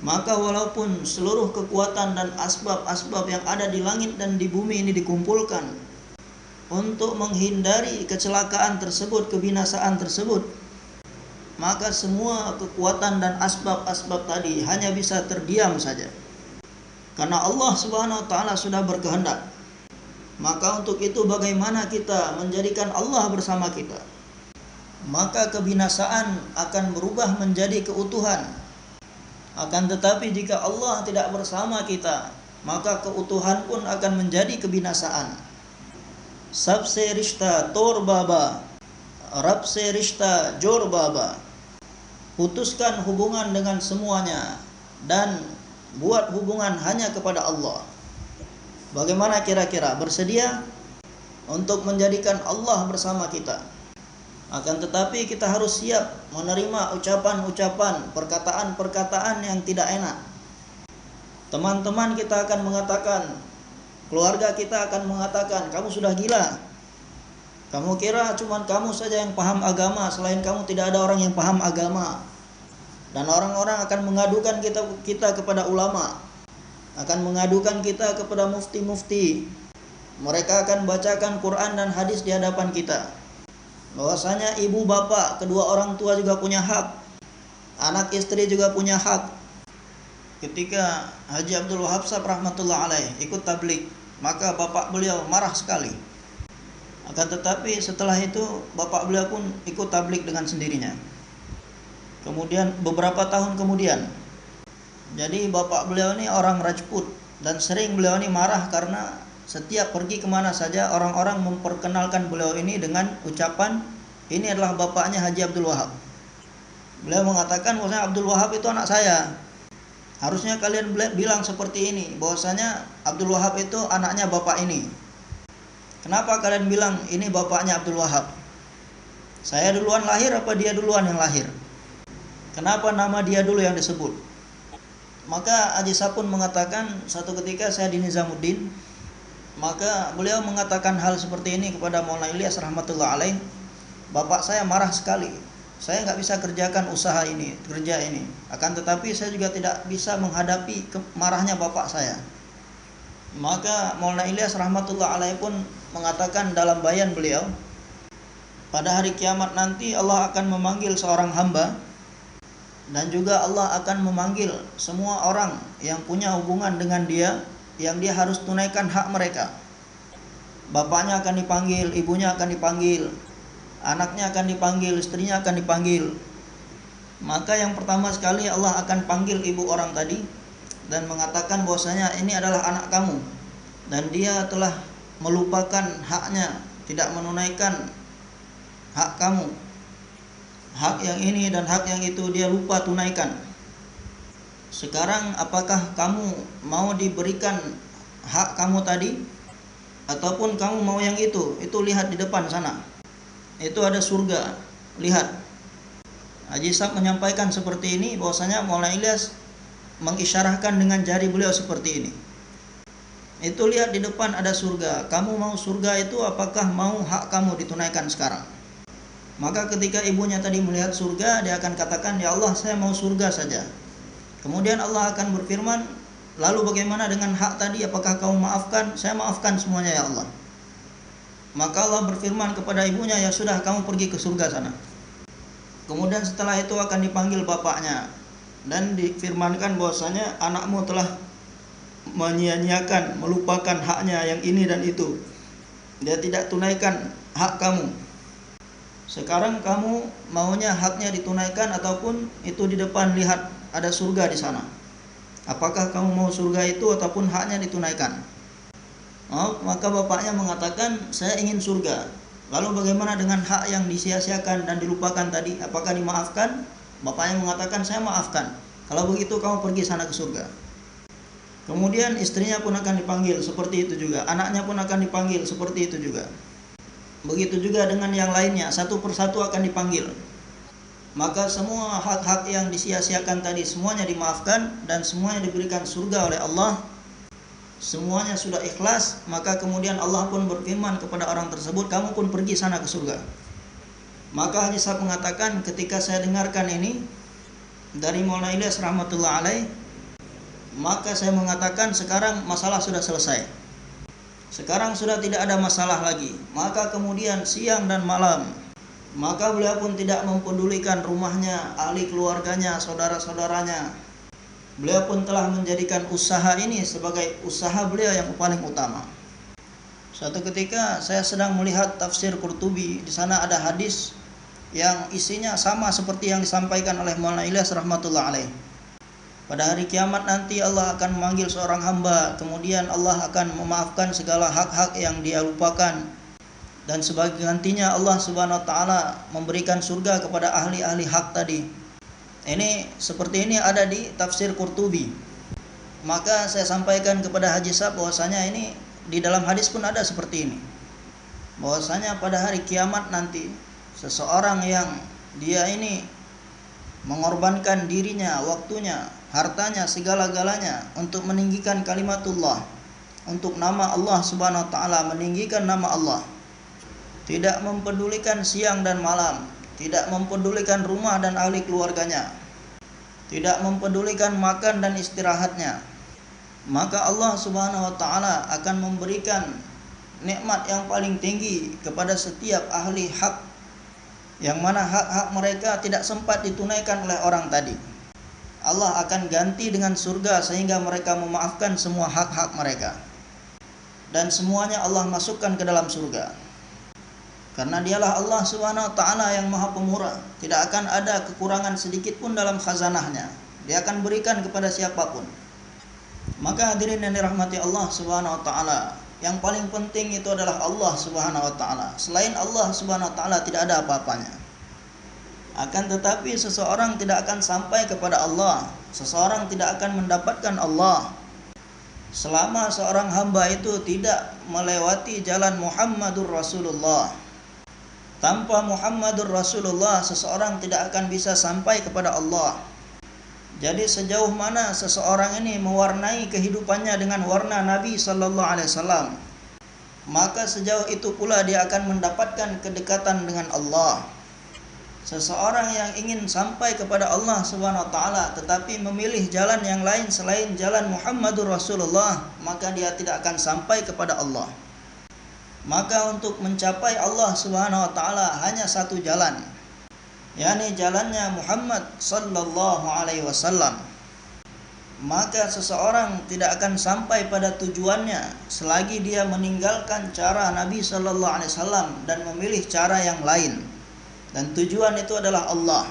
[SPEAKER 1] maka walaupun seluruh kekuatan dan asbab-asbab yang ada di langit dan di bumi ini dikumpulkan untuk menghindari kecelakaan tersebut, kebinasaan tersebut, maka semua kekuatan dan asbab-asbab tadi hanya bisa terdiam saja. Karena Allah Subhanahu wa taala sudah berkehendak. Maka untuk itu bagaimana kita menjadikan Allah bersama kita? Maka kebinasaan akan berubah menjadi keutuhan. Akan tetapi jika Allah tidak bersama kita, maka keutuhan pun akan menjadi kebinasaan. Sabse rishta tor baba, rabse rishta jor baba. Putuskan hubungan dengan semuanya dan buat hubungan hanya kepada Allah. Bagaimana kira-kira, bersedia untuk menjadikan Allah bersama kita? Akan tetapi kita harus siap menerima ucapan-ucapan, perkataan-perkataan yang tidak enak. Teman-teman kita akan mengatakan, keluarga kita akan mengatakan, kamu sudah gila. Kamu kira cuma kamu saja yang paham agama, selain kamu tidak ada orang yang paham agama. Dan orang-orang akan mengadukan kita kepada ulama, akan mengadukan kita kepada mufti-mufti. Mereka akan bacakan Quran dan hadis di hadapan kita, bahwasanya ibu bapak, kedua orang tua juga punya hak, anak istri juga punya hak. Ketika Haji Abdul Wahab Sahab rahmatullah alaih ikut tablik, maka bapak beliau marah sekali. Akan tetapi setelah itu bapak beliau pun ikut tablik dengan sendirinya. Kemudian beberapa tahun kemudian, jadi bapak beliau ini orang Rajput, dan sering beliau ini marah karena setiap pergi kemana saja orang-orang memperkenalkan beliau ini dengan ucapan, ini adalah bapaknya Haji Abdul Wahab. Beliau mengatakan bahwasanya Abdul Wahab itu anak saya. Harusnya kalian bilang seperti ini, bahwasanya Abdul Wahab itu anaknya bapak ini. Kenapa kalian bilang ini bapaknya Abdul Wahab? Saya duluan lahir apa dia duluan yang lahir? Kenapa nama dia dulu yang disebut? Maka Haji Sahab pun mengatakan, satu ketika saya di Nizamuddin, maka beliau mengatakan hal seperti ini kepada Maulana Ilyas rahmatullah alaih. Bapak saya marah sekali, saya nggak bisa kerjakan usaha ini, kerja ini. Akan tetapi saya juga tidak bisa menghadapi marahnya bapak saya. Maka Maulana Ilyas rahmatullah alaih pun mengatakan dalam bayan beliau, pada hari kiamat nanti Allah akan memanggil seorang hamba, dan juga Allah akan memanggil semua orang yang punya hubungan dengan dia, yang dia harus tunaikan hak mereka. Bapaknya akan dipanggil, ibunya akan dipanggil, anaknya akan dipanggil, istrinya akan dipanggil. Maka yang pertama sekali Allah akan panggil ibu orang tadi dan mengatakan bahwasanya ini adalah anak kamu, dan dia telah melupakan haknya, tidak menunaikan hak kamu. Hak yang ini dan hak yang itu dia lupa tunaikan. Sekarang apakah kamu mau diberikan hak kamu tadi, ataupun kamu mau yang itu? Itu lihat di depan sana, itu ada surga, lihat. Haji Sahab menyampaikan seperti ini, bahwasanya Maulana Ilyas mengisyarahkan dengan jari beliau seperti ini. Itu lihat di depan ada surga, kamu mau surga itu, apakah mau hak kamu ditunaikan sekarang? Maka ketika ibunya tadi melihat surga, dia akan katakan, ya Allah, saya mau surga saja. Kemudian Allah akan berfirman, lalu bagaimana dengan hak tadi, apakah kamu maafkan? Saya maafkan semuanya ya Allah. Maka Allah berfirman kepada ibunya, ya sudah, kamu pergi ke surga sana. Kemudian setelah itu akan dipanggil bapaknya, dan difirmankan bahwasanya anakmu telah menyia-nyiakan, melupakan haknya yang ini dan itu. Dia tidak tunaikan hak kamu. Sekarang kamu maunya haknya ditunaikan, ataupun itu di depan lihat ada surga di sana? Apakah kamu mau surga itu ataupun haknya ditunaikan? Maka bapaknya mengatakan, saya ingin surga. Lalu bagaimana dengan hak yang disia-siakan dan dilupakan tadi? Apakah dimaafkan? Bapaknya mengatakan, saya maafkan. Kalau begitu kamu pergi sana ke surga. Kemudian istrinya pun akan dipanggil seperti itu juga, anaknya pun akan dipanggil seperti itu juga. Begitu juga dengan yang lainnya, satu persatu akan dipanggil. Maka semua hak-hak yang disia-siakan tadi semuanya dimaafkan dan semuanya diberikan surga oleh Allah. semuanya sudah ikhlas, maka kemudian Allah pun berfirman kepada orang tersebut, kamu pun pergi sana ke surga. Maka Haji Sahab mengatakan, ketika saya dengarkan ini dari Maulana Ilyas rahmatullah alaih, maka saya mengatakan sekarang masalah sudah selesai. Sekarang sudah tidak ada masalah lagi. Maka kemudian siang dan malam, maka beliau pun tidak mempedulikan rumahnya, ahli keluarganya, saudara-saudaranya. Beliau pun telah menjadikan usaha ini sebagai usaha beliau yang paling utama. Suatu ketika saya sedang melihat tafsir Qurtubi, di sana ada hadis yang isinya sama seperti yang disampaikan oleh Maulana Ilyas rahmatullah alaih. Pada hari kiamat nanti Allah akan memanggil seorang hamba, kemudian Allah akan memaafkan segala hak-hak yang dia lupakan, dan sebagai gantinya Allah Subhanahu wa taala memberikan surga kepada ahli-ahli hak tadi. Ini seperti ini ada di tafsir Qurtubi. Maka saya sampaikan kepada Haji Sahab bahwasanya ini di dalam hadis pun ada seperti ini. Bahwasanya pada hari kiamat nanti seseorang yang dia ini mengorbankan dirinya, waktunya, hartanya, segala-galanya untuk meninggikan kalimatullah, untuk nama Allah Subhanahu wa taala, meninggikan nama Allah. Tidak mempedulikan siang dan malam, tidak mempedulikan rumah dan ahli keluarganya, tidak mempedulikan makan dan istirahatnya, maka Allah Subhanahu wa taala akan memberikan nikmat yang paling tinggi kepada setiap ahli hak, yang mana hak-hak mereka tidak sempat ditunaikan oleh orang tadi. Allah akan ganti dengan surga sehingga mereka memaafkan semua hak-hak mereka, dan semuanya Allah masukkan ke dalam surga. Karena dialah Allah Subhanahu wa taala yang Maha Pemurah, tidak akan ada kekurangan sedikit pun dalam khazanahnya. Dia akan berikan kepada siapapun. Maka hadirin yang dirahmati Allah Subhanahu wa taala, yang paling penting itu adalah Allah Subhanahu wa taala. Selain Allah Subhanahu wa taala tidak ada apa-apanya. Akan tetapi seseorang tidak akan sampai kepada Allah, seseorang tidak akan mendapatkan Allah selama seorang hamba itu tidak melewati jalan Muhammadur Rasulullah. Tanpa Muhammadur Rasulullah, seseorang tidak akan bisa sampai kepada Allah. Jadi sejauh mana seseorang ini mewarnai kehidupannya dengan warna Nabi sallallahu alaihi wasallam, maka sejauh itu pula dia akan mendapatkan kedekatan dengan Allah. Seseorang yang ingin sampai kepada Allah Subhanahu wa taala tetapi memilih jalan yang lain selain jalan Muhammadur Rasulullah, maka dia tidak akan sampai kepada Allah. Maka untuk mencapai Allah Subhanahu wa taala hanya satu jalan, yakni jalannya Muhammad sallallahu alaihi wasallam. Maka seseorang tidak akan sampai pada tujuannya selagi dia meninggalkan cara Nabi sallallahu alaihi wasallam dan memilih cara yang lain. Dan tujuan itu adalah Allah.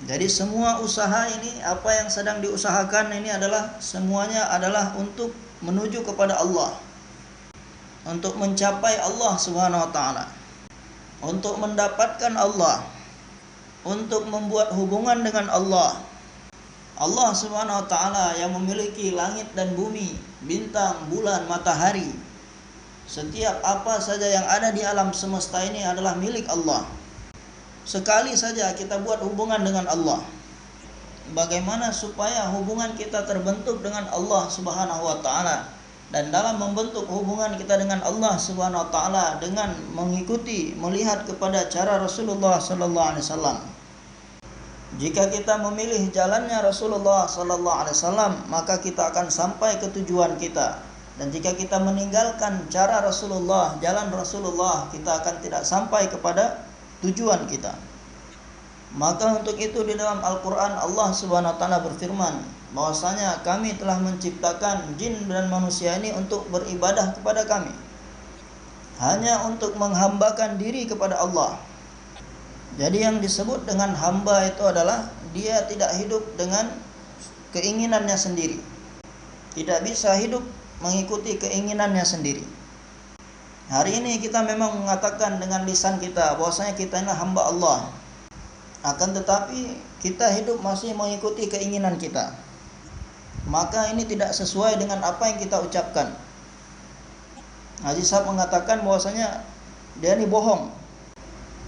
[SPEAKER 1] Jadi semua usaha ini, apa yang sedang diusahakan ini adalah semuanya adalah untuk menuju kepada Allah, untuk mencapai Allah Subhanahu wa taala, untuk mendapatkan Allah, untuk membuat hubungan dengan Allah. Allah Subhanahu wa taala yang memiliki langit dan bumi, bintang, bulan, matahari. Setiap apa saja yang ada di alam semesta ini adalah milik Allah. Sekali saja kita buat hubungan dengan Allah, bagaimana supaya hubungan kita terbentuk dengan Allah Subhanahu wa taala? Dan dalam membentuk hubungan kita dengan Allah Subhanahu wa taala dengan mengikuti, melihat kepada cara Rasulullah sallallahu alaihi wasallam. Jika kita memilih jalannya Rasulullah sallallahu alaihi wasallam, maka kita akan sampai ke tujuan kita. Dan jika kita meninggalkan cara Rasulullah, jalan Rasulullah, kita akan tidak sampai kepada tujuan kita. Maka untuk itu di dalam Al-Quran Allah Subhanahu wa taala berfirman bahwasanya kami telah menciptakan jin dan manusia ini untuk beribadah kepada kami, hanya untuk menghambakan diri kepada Allah. Jadi yang disebut dengan hamba itu adalah dia tidak hidup dengan keinginannya sendiri, tidak bisa hidup mengikuti keinginannya sendiri. Hari ini kita memang mengatakan dengan lisan kita bahwasanya kita adalah hamba Allah. Akan tetapi kita hidup masih mengikuti keinginan kita. Maka ini tidak sesuai dengan apa yang kita ucapkan. Haji Sahab mengatakan bahwasanya dia ini bohong.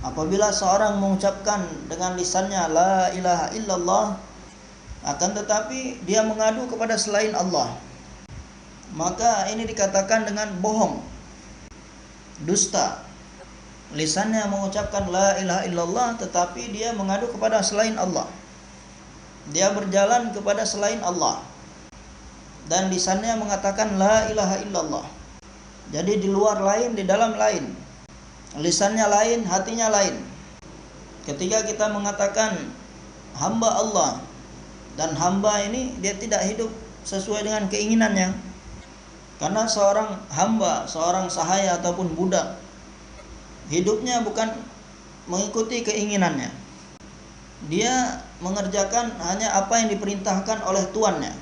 [SPEAKER 1] Apabila seorang mengucapkan dengan lisannya la ilaha illallah, akan tetapi dia mengadu kepada selain Allah. maka ini dikatakan dengan bohong, dusta. Lisannya mengucapkan la ilaha illallah, tetapi dia mengadu kepada selain Allah. Dia berjalan kepada selain Allah, dan lisannya mengatakan la ilaha illallah. Jadi di luar lain, di dalam lain. Lisannya lain, hatinya lain. Ketika kita mengatakan hamba Allah, dan hamba ini dia tidak hidup sesuai dengan keinginannya. Karena seorang hamba, seorang sahaya ataupun budak, hidupnya bukan mengikuti keinginannya. Dia mengerjakan hanya apa yang diperintahkan oleh tuannya.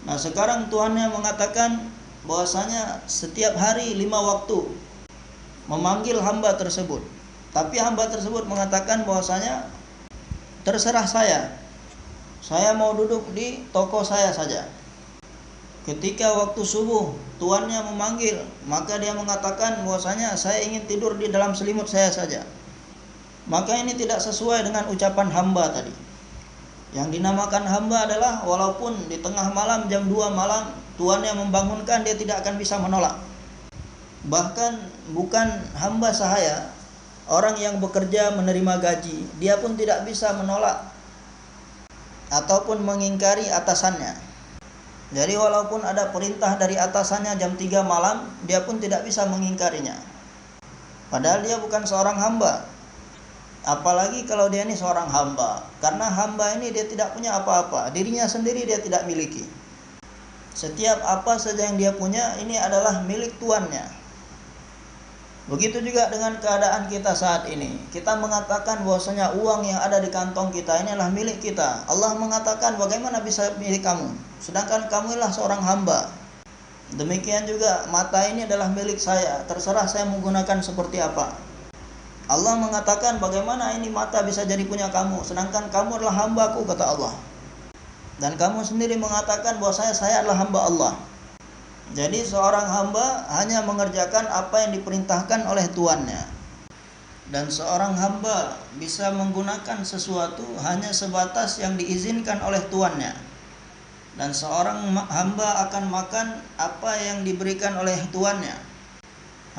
[SPEAKER 1] Nah, sekarang tuannya mengatakan bahwasanya setiap hari 5 waktu memanggil hamba tersebut. Tapi hamba tersebut mengatakan bahwasanya terserah saya mau duduk di toko saya saja. Ketika waktu subuh tuannya memanggil, maka dia mengatakan bahwasanya saya ingin tidur di dalam selimut saya saja. Maka ini tidak sesuai dengan ucapan hamba tadi. Yang dinamakan hamba adalah walaupun di tengah malam jam 2 malam tuannya membangunkan, dia tidak akan bisa menolak. Bahkan bukan hamba sahaya, orang yang bekerja menerima gaji, dia pun tidak bisa menolak ataupun mengingkari atasannya. Jadi walaupun ada perintah dari atasannya jam 3 malam, dia pun tidak bisa mengingkarinya. Padahal dia bukan seorang hamba. Apalagi kalau dia ini seorang hamba. Karena hamba ini dia tidak punya apa-apa, dirinya sendiri dia tidak miliki. Setiap apa saja yang dia punya ini adalah milik tuannya. Begitu juga dengan keadaan kita saat ini. Kita mengatakan bahwasanya uang yang ada di kantong kita ini adalah milik kita. Allah mengatakan bagaimana bisa milik kamu, sedangkan kamu adalah seorang hamba. Demikian juga mata ini adalah milik saya, terserah saya menggunakan seperti apa. Allah mengatakan bagaimana ini mata bisa jadi punya kamu, sedangkan kamu adalah hambaku, kata Allah. Dan kamu sendiri mengatakan bahwa saya adalah hamba Allah. Jadi seorang hamba hanya mengerjakan apa yang diperintahkan oleh tuannya. Dan seorang hamba bisa menggunakan sesuatu hanya sebatas yang diizinkan oleh tuannya. Dan seorang hamba akan makan apa yang diberikan oleh tuannya,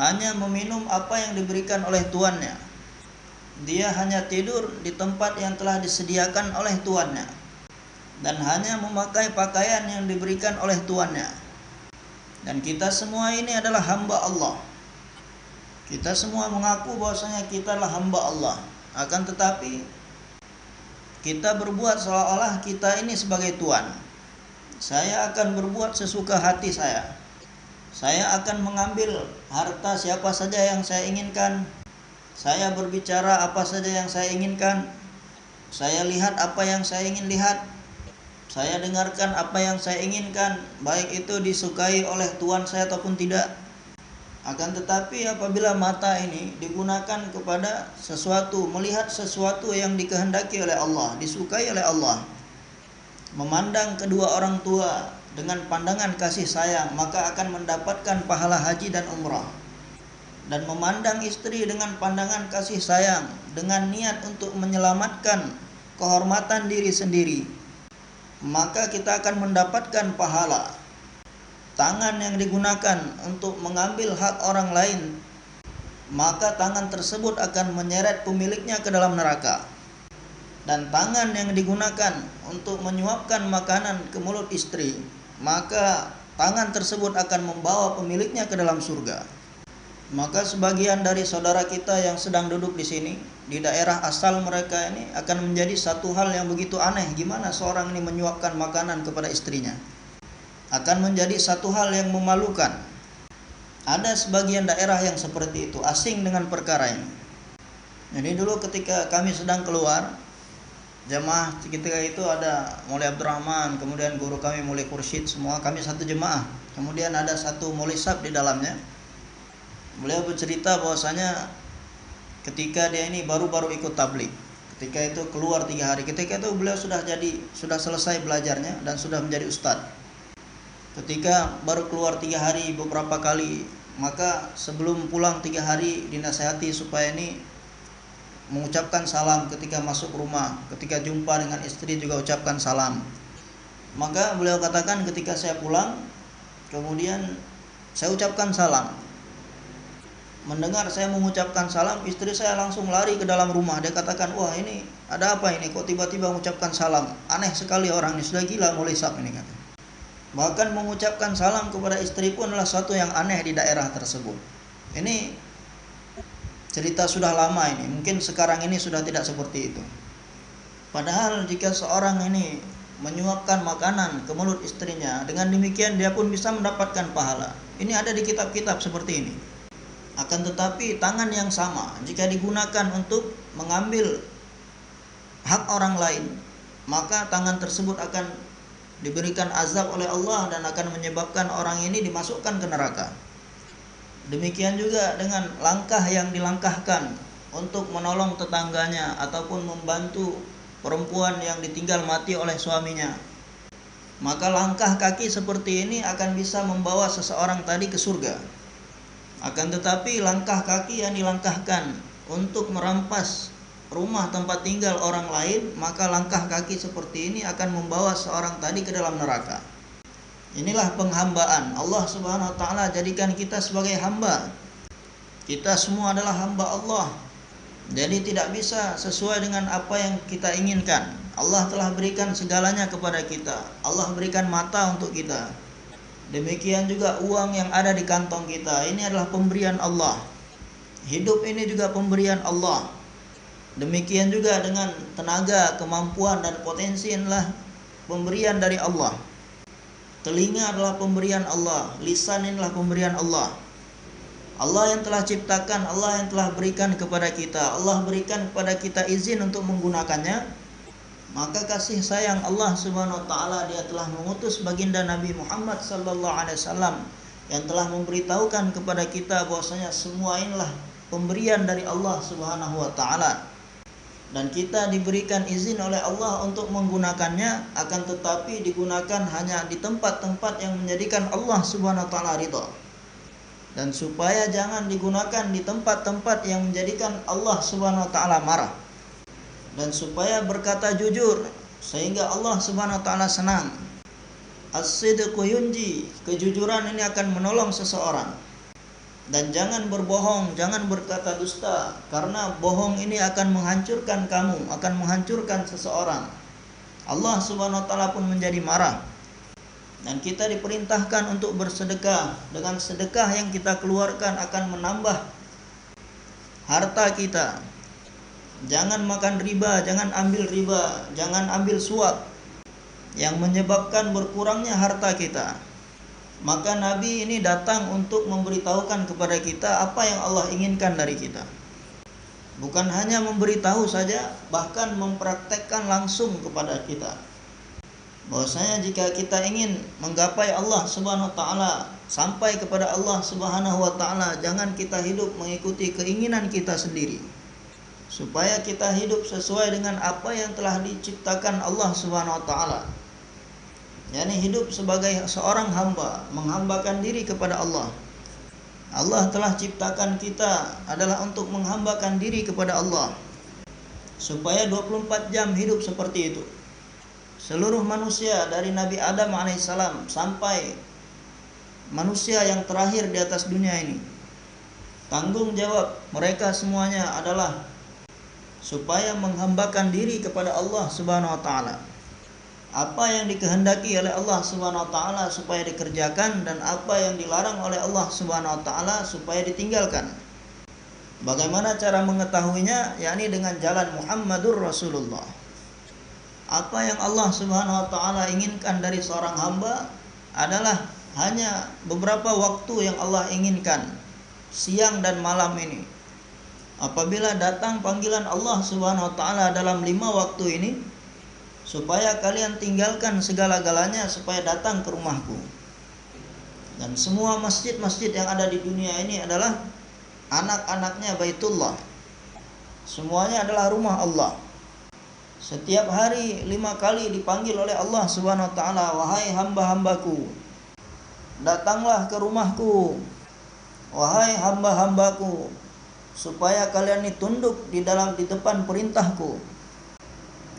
[SPEAKER 1] hanya meminum apa yang diberikan oleh tuannya. Dia hanya tidur di tempat yang telah disediakan oleh tuannya, dan hanya memakai pakaian yang diberikan oleh tuannya. Dan kita semua ini adalah hamba Allah. Kita semua mengaku bahwasanya kita adalah hamba Allah. Akan tetapi kita berbuat seolah-olah kita ini sebagai tuan. Saya akan berbuat sesuka hati saya. Saya akan mengambil harta siapa saja yang saya inginkan. Saya berbicara apa saja yang saya inginkan. Saya lihat apa yang saya ingin lihat. Saya dengarkan apa yang saya inginkan, baik itu disukai oleh tuan saya ataupun tidak. Akan tetapi apabila mata ini digunakan kepada sesuatu, melihat sesuatu yang dikehendaki oleh Allah, disukai oleh Allah, memandang kedua orang tua dengan pandangan kasih sayang, maka akan mendapatkan pahala haji dan umrah. Dan memandang istri dengan pandangan kasih sayang, dengan niat untuk menyelamatkan kehormatan diri sendiri, maka kita akan mendapatkan pahala. Tangan yang digunakan untuk mengambil hak orang lain, maka tangan tersebut akan menyeret pemiliknya ke dalam neraka. Dan tangan yang digunakan untuk menyuapkan makanan ke mulut istri, maka tangan tersebut akan membawa pemiliknya ke dalam surga. Maka sebagian dari saudara kita yang sedang duduk di sini, di daerah asal mereka ini, akan menjadi satu hal yang begitu aneh. Gimana seorang ini menyuapkan makanan kepada istrinya? Akan menjadi satu hal yang memalukan. Ada sebagian daerah yang seperti itu, asing dengan perkara ini. Jadi dulu ketika kami sedang keluar, jemaah ketika itu ada Maulwi Abdurrahman, kemudian guru kami Maulwi Khursyid, semua kami satu jemaah. Kemudian ada satu Maulwi Sab di dalamnya. Beliau bercerita bahwasanya ketika dia ini baru-baru ikut tabligh, ketika itu keluar 3 hari, ketika itu beliau sudah selesai belajarnya dan sudah menjadi ustadz. Ketika baru keluar 3 hari beberapa kali, maka sebelum pulang 3 hari dinasihati supaya ini mengucapkan salam ketika masuk rumah, ketika jumpa dengan istri juga ucapkan salam. Maka beliau katakan ketika saya pulang, kemudian saya ucapkan salam. Mendengar saya mengucapkan salam, istri saya langsung lari ke dalam rumah. Dia katakan, wah ini ada apa ini, kok tiba-tiba mengucapkan salam, aneh sekali orang ini, sudah gila mulai sak ini kata. Bahkan mengucapkan salam kepada istri pun adalah suatu yang aneh di daerah tersebut. Ini cerita sudah lama ini, mungkin sekarang ini sudah tidak seperti itu. Padahal jika seorang ini menyuapkan makanan ke mulut istrinya, dengan demikian dia pun bisa mendapatkan pahala. Ini ada di kitab-kitab seperti ini. Akan tetapi tangan yang sama jika digunakan untuk mengambil hak orang lain, maka tangan tersebut akan diberikan azab oleh Allah dan akan menyebabkan orang ini dimasukkan ke neraka. Demikian juga dengan langkah yang dilangkahkan untuk menolong tetangganya ataupun membantu perempuan yang ditinggal mati oleh suaminya, maka langkah kaki seperti ini akan bisa membawa seseorang tadi ke surga. Akan tetapi langkah kaki yang dilangkahkan untuk merampas rumah tempat tinggal orang lain, maka langkah kaki seperti ini akan membawa seorang tadi ke dalam neraka. Inilah penghambaan. Allah Subhanahu wa taala jadikan kita sebagai hamba. Kita semua adalah hamba Allah. Jadi tidak bisa sesuai dengan apa yang kita inginkan. Allah telah berikan segalanya kepada kita. Allah berikan mata untuk kita. Demikian juga uang yang ada di kantong kita, ini adalah pemberian Allah. Hidup ini juga pemberian Allah. Demikian juga dengan tenaga, kemampuan dan potensi adalah pemberian dari Allah. Telinga adalah pemberian Allah, lisan adalah pemberian Allah. Allah yang telah ciptakan, Allah yang telah berikan kepada kita. Allah berikan kepada kita izin untuk menggunakannya. Maka kasih sayang Allah Subhanahu wa taala, dia telah mengutus baginda Nabi Muhammad sallallahu alaihi wasallam yang telah memberitahukan kepada kita bahwasanya semua inilah pemberian dari Allah Subhanahu wa taala. Dan kita diberikan izin oleh Allah untuk menggunakannya, akan tetapi digunakan hanya di tempat-tempat yang menjadikan Allah Subhanahu wa taala ridha. Dan supaya jangan digunakan di tempat-tempat yang menjadikan Allah Subhanahu wa taala marah. Dan supaya berkata jujur sehingga Allah Subhanahu wa taala senang. As-sidqu yunji, kejujuran ini akan menolong seseorang. Dan jangan berbohong, jangan berkata dusta, karena bohong ini akan menghancurkan kamu, akan menghancurkan seseorang. Allah Subhanahu wa taala pun menjadi marah. Dan kita diperintahkan untuk bersedekah. Dengan sedekah yang kita keluarkan akan menambah harta kita. Jangan makan riba, jangan ambil riba, jangan ambil suap yang menyebabkan berkurangnya harta kita. Maka Nabi ini datang untuk memberitahukan kepada kita apa yang Allah inginkan dari kita. Bukan hanya memberitahu saja, bahkan mempraktekkan langsung kepada kita. Bahwasanya jika kita ingin menggapai Allah Subhanahu wa taala, sampai kepada Allah Subhanahu wa taala, jangan kita hidup mengikuti keinginan kita sendiri. Supaya kita hidup sesuai dengan apa yang telah diciptakan Allah Subhanahu wa taala. yakni hidup sebagai seorang hamba, menghambakan diri kepada Allah. Allah telah ciptakan kita adalah untuk menghambakan diri kepada Allah, supaya 24 jam hidup seperti itu. Seluruh manusia dari Nabi Adam alaihissalam sampai manusia yang terakhir di atas dunia ini, tanggung jawab mereka semuanya adalah supaya menghambakan diri kepada Allah Subhanahu wa taala. Apa yang dikehendaki oleh Allah Subhanahu wa taala supaya dikerjakan, dan apa yang dilarang oleh Allah Subhanahu wa taala supaya ditinggalkan. Bagaimana cara mengetahuinya? Yakni dengan jalan Muhammadur Rasulullah. Apa yang Allah Subhanahu wa taala inginkan dari seorang hamba adalah hanya beberapa waktu yang Allah inginkan, siang dan malam ini. Apabila datang panggilan Allah Subhanahu wa taala dalam 5 waktu ini, supaya kalian tinggalkan segala-galanya supaya datang ke rumahku. Dan semua masjid-masjid yang ada di dunia ini adalah anak-anaknya Baitullah. Semuanya adalah rumah Allah. Setiap hari 5 kali dipanggil oleh Allah Subhanahu wa taala, wahai hamba-hambaku, datanglah ke rumahku. Wahai hamba-hambaku, supaya kalian ini tunduk di depan perintahku.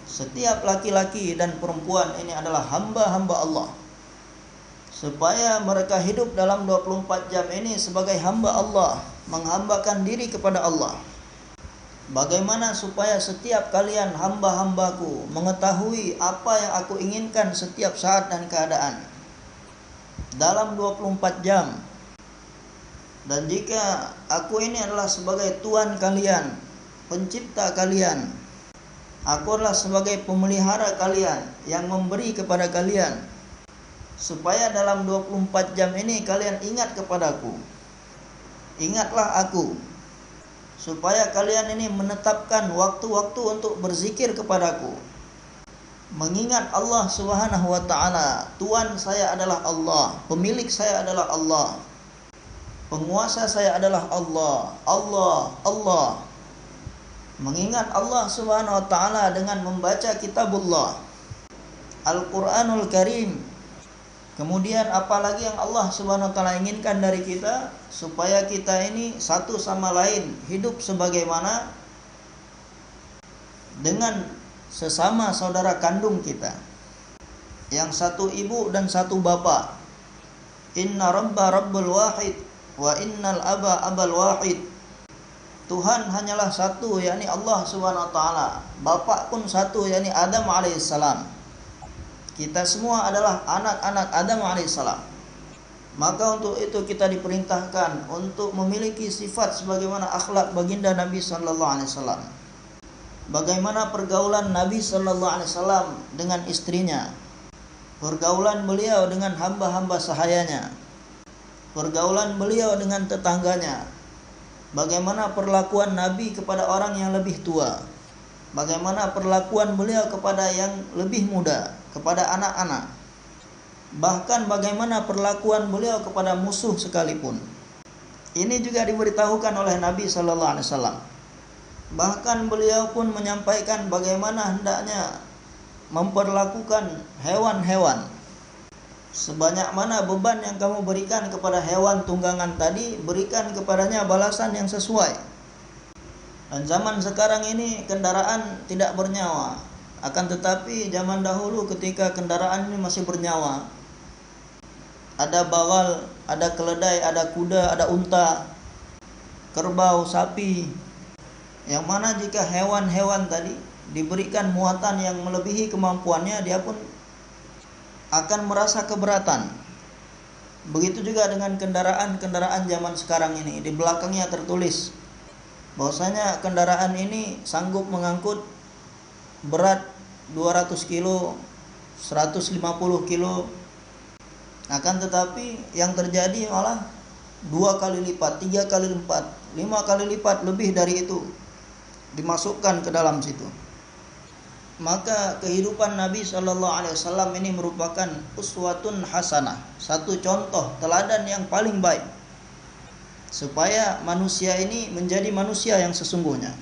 [SPEAKER 1] Setiap laki-laki dan perempuan ini adalah hamba-hamba Allah. supaya mereka hidup dalam 24 jam ini sebagai hamba Allah, menghambakan diri kepada Allah. Bagaimana supaya setiap kalian hamba-hambaku mengetahui apa yang aku inginkan setiap saat dan keadaan dalam 24 jam. Dan jika aku ini adalah sebagai Tuhan kalian, pencipta kalian, aku adalah sebagai pemelihara kalian yang memberi kepada kalian, supaya dalam 24 jam ini kalian ingat kepadaku. Ingatlah aku, supaya kalian ini menetapkan waktu-waktu untuk berzikir kepadaku, mengingat Allah Subhanahu wa ta'ala. Tuhan saya adalah Allah, pemilik saya adalah Allah, penguasa saya adalah Allah. Allah. Mengingat Allah Subhanahu wa ta'ala dengan membaca kitabullah, Al-Quranul Karim. Kemudian apalagi yang Allah Subhanahu wa ta'ala inginkan dari kita, supaya kita ini satu sama lain hidup sebagaimana dengan sesama saudara kandung kita, yang satu ibu dan satu bapak. Inna rabba rabbul wahid wa innal aba abal wahid. Tuhan hanyalah satu, yakni Allah Subhanahu wa ta'ala. Bapak pun satu, yakni Adam alaihissalam. Kita semua adalah anak-anak Adam alaihissalam. Maka untuk itu kita diperintahkan untuk memiliki sifat sebagaimana akhlak baginda Nabi sallallahu alaihi wasallam. Bagaimana pergaulan Nabi sallallahu alaihi wasallam dengan istrinya, pergaulan beliau dengan hamba-hamba sahayanya, pergaulan beliau dengan tetangganya, bagaimana perlakuan Nabi kepada orang yang lebih tua, bagaimana perlakuan beliau kepada yang lebih muda, kepada anak-anak, bahkan bagaimana perlakuan beliau kepada musuh sekalipun. Ini juga diberitahukan oleh Nabi sallallahu alaihi wasallam. Bahkan beliau pun menyampaikan bagaimana hendaknya memperlakukan hewan-hewan. Sebanyak mana beban yang kamu berikan kepada hewan tunggangan tadi, berikan kepadanya balasan yang sesuai. Dan zaman sekarang ini kendaraan tidak bernyawa. Akan tetapi zaman dahulu ketika kendaraan ini masih bernyawa, ada bagal, ada keledai, ada kuda, ada unta, kerbau, sapi, yang mana jika hewan-hewan tadi diberikan muatan yang melebihi kemampuannya, dia pun akan merasa keberatan. Begitu juga dengan kendaraan-kendaraan zaman sekarang ini. Di belakangnya tertulis bahwasanya kendaraan ini sanggup mengangkut berat 200 kilo, 150 kilo. Akan tetapi yang terjadi malah 2 kali lipat, 3 kali lipat, 5 kali lipat lebih dari itu dimasukkan ke dalam situ. Maka kehidupan Nabi SAW ini merupakan uswatun hasanah, satu contoh teladan yang paling baik, supaya manusia ini menjadi manusia yang sesungguhnya.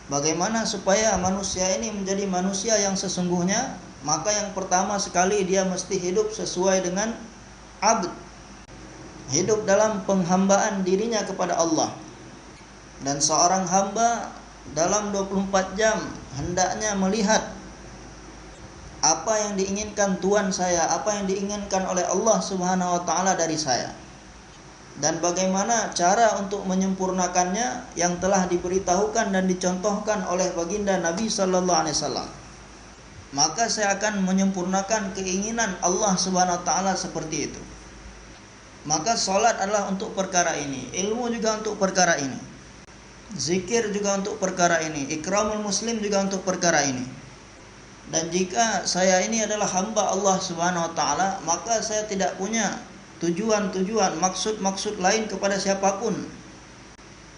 [SPEAKER 1] Bagaimana supaya manusia ini menjadi manusia yang sesungguhnya? Maka yang pertama sekali dia mesti hidup sesuai dengan abd, hidup dalam penghambaan dirinya kepada Allah. Dan seorang hamba dalam 24 jam hendaknya melihat apa yang diinginkan Tuhan saya, apa yang diinginkan oleh Allah Subhanahu wa ta'ala dari saya, dan bagaimana cara untuk menyempurnakannya yang telah diberitahukan dan dicontohkan oleh baginda Nabi sallallahu alaihi wasallam. Maka saya akan menyempurnakan keinginan Allah Subhanahu wa ta'ala seperti itu. Maka salat adalah untuk perkara ini, ilmu juga untuk perkara ini, zikir juga untuk perkara ini, ikramul muslim juga untuk perkara ini. Dan jika saya ini adalah hamba Allah Subhanahu wa ta'ala, maka saya tidak punya tujuan-tujuan, maksud-maksud lain kepada siapapun.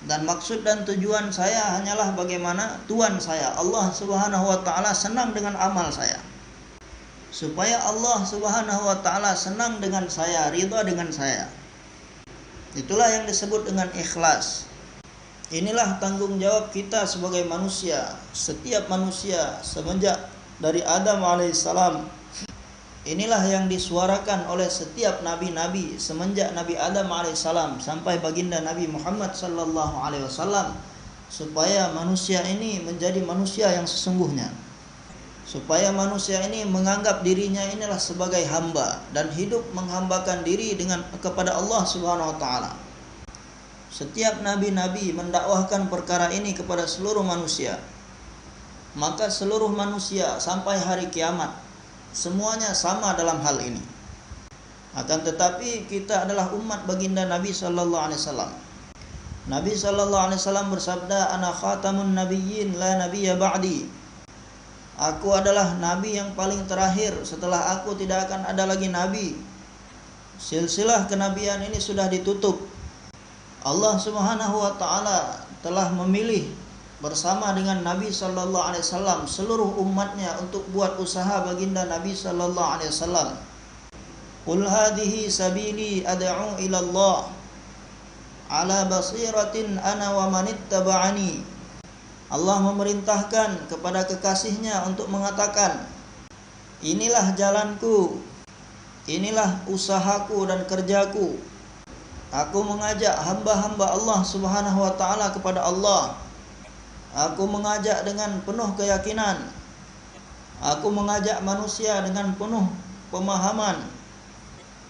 [SPEAKER 1] Dan maksud dan tujuan saya hanyalah bagaimana Tuhan saya, Allah Subhanahu wa ta'ala, senang dengan amal saya. Supaya Allah Subhanahu wa ta'ala senang dengan saya, ridha dengan saya. Itulah yang disebut dengan ikhlas. Inilah tanggung jawab kita sebagai manusia. Setiap manusia semenjak dari Adam alaihissalam, inilah yang disuarakan oleh setiap nabi-nabi semenjak Nabi Adam alaihissalam sampai baginda Nabi Muhammad sallallahu alaihi wasallam, supaya manusia ini menjadi manusia yang sesungguhnya. supaya manusia ini menganggap dirinya inilah sebagai hamba dan hidup menghambakan diri kepada Allah Subhanahu wa taala. Setiap nabi-nabi mendakwahkan perkara ini kepada seluruh manusia. Maka seluruh manusia sampai hari kiamat semuanya sama dalam hal ini. Akan tetapi kita adalah umat baginda Nabi sallallahu alaihi wasallam. Nabi sallallahu alaihi wasallam bersabda, "Ana khatamun nabiyyin la nabiyya ba'di." Aku adalah nabi yang paling terakhir, setelah aku tidak akan ada lagi nabi. Silsilah kenabian ini sudah ditutup. Allah Subhanahu wa taala telah memilih bersama dengan Nabi sallallahu alaihi wasallam seluruh umatnya untuk buat usaha baginda Nabi sallallahu alaihi wasallam. Qul hadhihi sabili ad'u ila Allah ala basiratin ana wa manittaba'ani. Allah memerintahkan kepada kekasihnya untuk mengatakan, inilah jalanku, inilah usahaku dan kerjaku. Aku mengajak hamba-hamba Allah Subhanahu wa taala kepada Allah. Aku mengajak dengan penuh keyakinan. Aku mengajak manusia dengan penuh pemahaman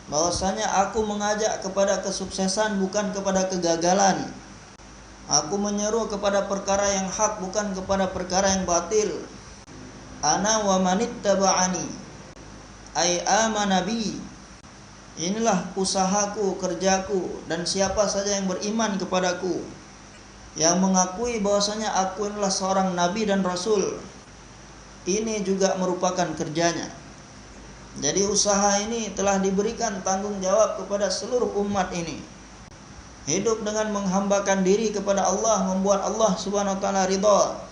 [SPEAKER 1] bahwasanya aku mengajak kepada kesuksesan bukan kepada kegagalan. Aku menyeru kepada perkara yang hak bukan kepada perkara yang batil. Ana wa manittaba'ani ay amana bi. Inilah usahaku, kerjaku, dan siapa saja yang beriman kepadaku, yang mengakui bahwasanya aku adalah seorang nabi dan rasul, ini juga merupakan kerjanya. Jadi usaha ini telah diberikan tanggung jawab kepada seluruh umat ini. Hidup dengan menghambakan diri kepada Allah, membuat Allah Subhanahu wa taala ridha.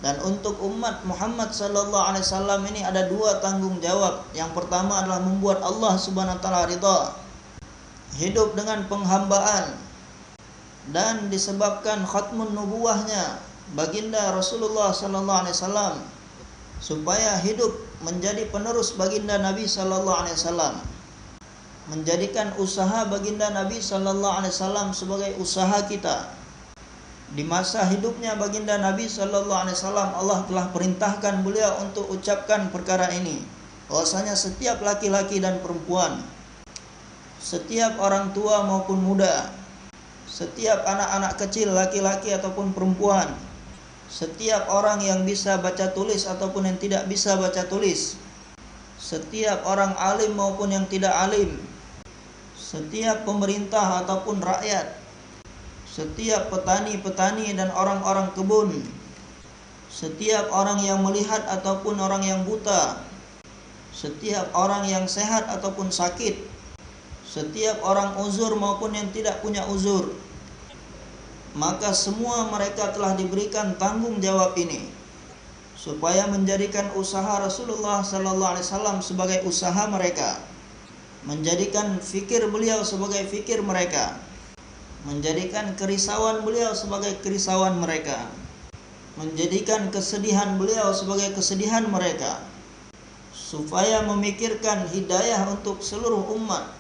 [SPEAKER 1] Dan untuk umat Muhammad sallallahu alaihi wasallam ini ada dua tanggung jawab. Yang pertama adalah membuat Allah Subhanahu wa taala ridha. Hidup dengan penghambaan, dan disebabkan khatmun nubuwahnya baginda Rasulullah sallallahu alaihi wasallam supaya hidup menjadi penerus baginda Nabi sallallahu alaihi wasallam. Menjadikan usaha baginda Nabi sallallahu alaihi wasallam sebagai usaha kita. Di masa hidupnya baginda Nabi sallallahu alaihi wasallam, Allah telah perintahkan beliau untuk ucapkan perkara ini, bahwasanya setiap laki-laki dan perempuan, setiap orang tua maupun muda, setiap anak-anak kecil laki-laki ataupun perempuan, setiap orang yang bisa baca tulis ataupun yang tidak bisa baca tulis, setiap orang alim maupun yang tidak alim, setiap pemerintah ataupun rakyat, setiap petani-petani dan orang-orang kebun, setiap orang yang melihat ataupun orang yang buta, setiap orang yang sehat ataupun sakit, setiap orang uzur maupun yang tidak punya uzur, maka semua mereka telah diberikan tanggung jawab ini supaya menjadikan usaha Rasulullah sallallahu alaihi wasallam sebagai usaha mereka, menjadikan fikir beliau sebagai fikir mereka, menjadikan kerisauan beliau sebagai kerisauan mereka, menjadikan kesedihan beliau sebagai kesedihan mereka, supaya memikirkan hidayah untuk seluruh umat,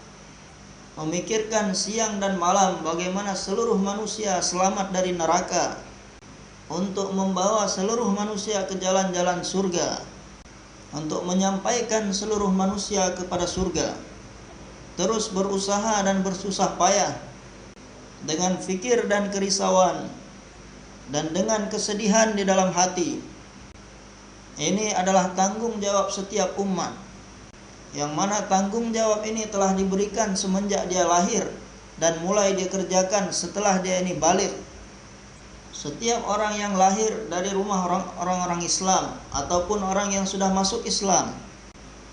[SPEAKER 1] memikirkan siang dan malam bagaimana seluruh manusia selamat dari neraka, untuk membawa seluruh manusia ke jalan-jalan surga, untuk menyampaikan seluruh manusia kepada surga. Terus berusaha dan bersusah payah dengan fikir dan kerisauan dan dengan kesedihan di dalam hati. Ini adalah tanggung jawab setiap umat, yang mana tanggung jawab ini telah diberikan semenjak dia lahir dan mulai dikerjakan setelah dia ini baligh. Setiap orang yang lahir dari rumah orang-orang Islam ataupun orang yang sudah masuk Islam,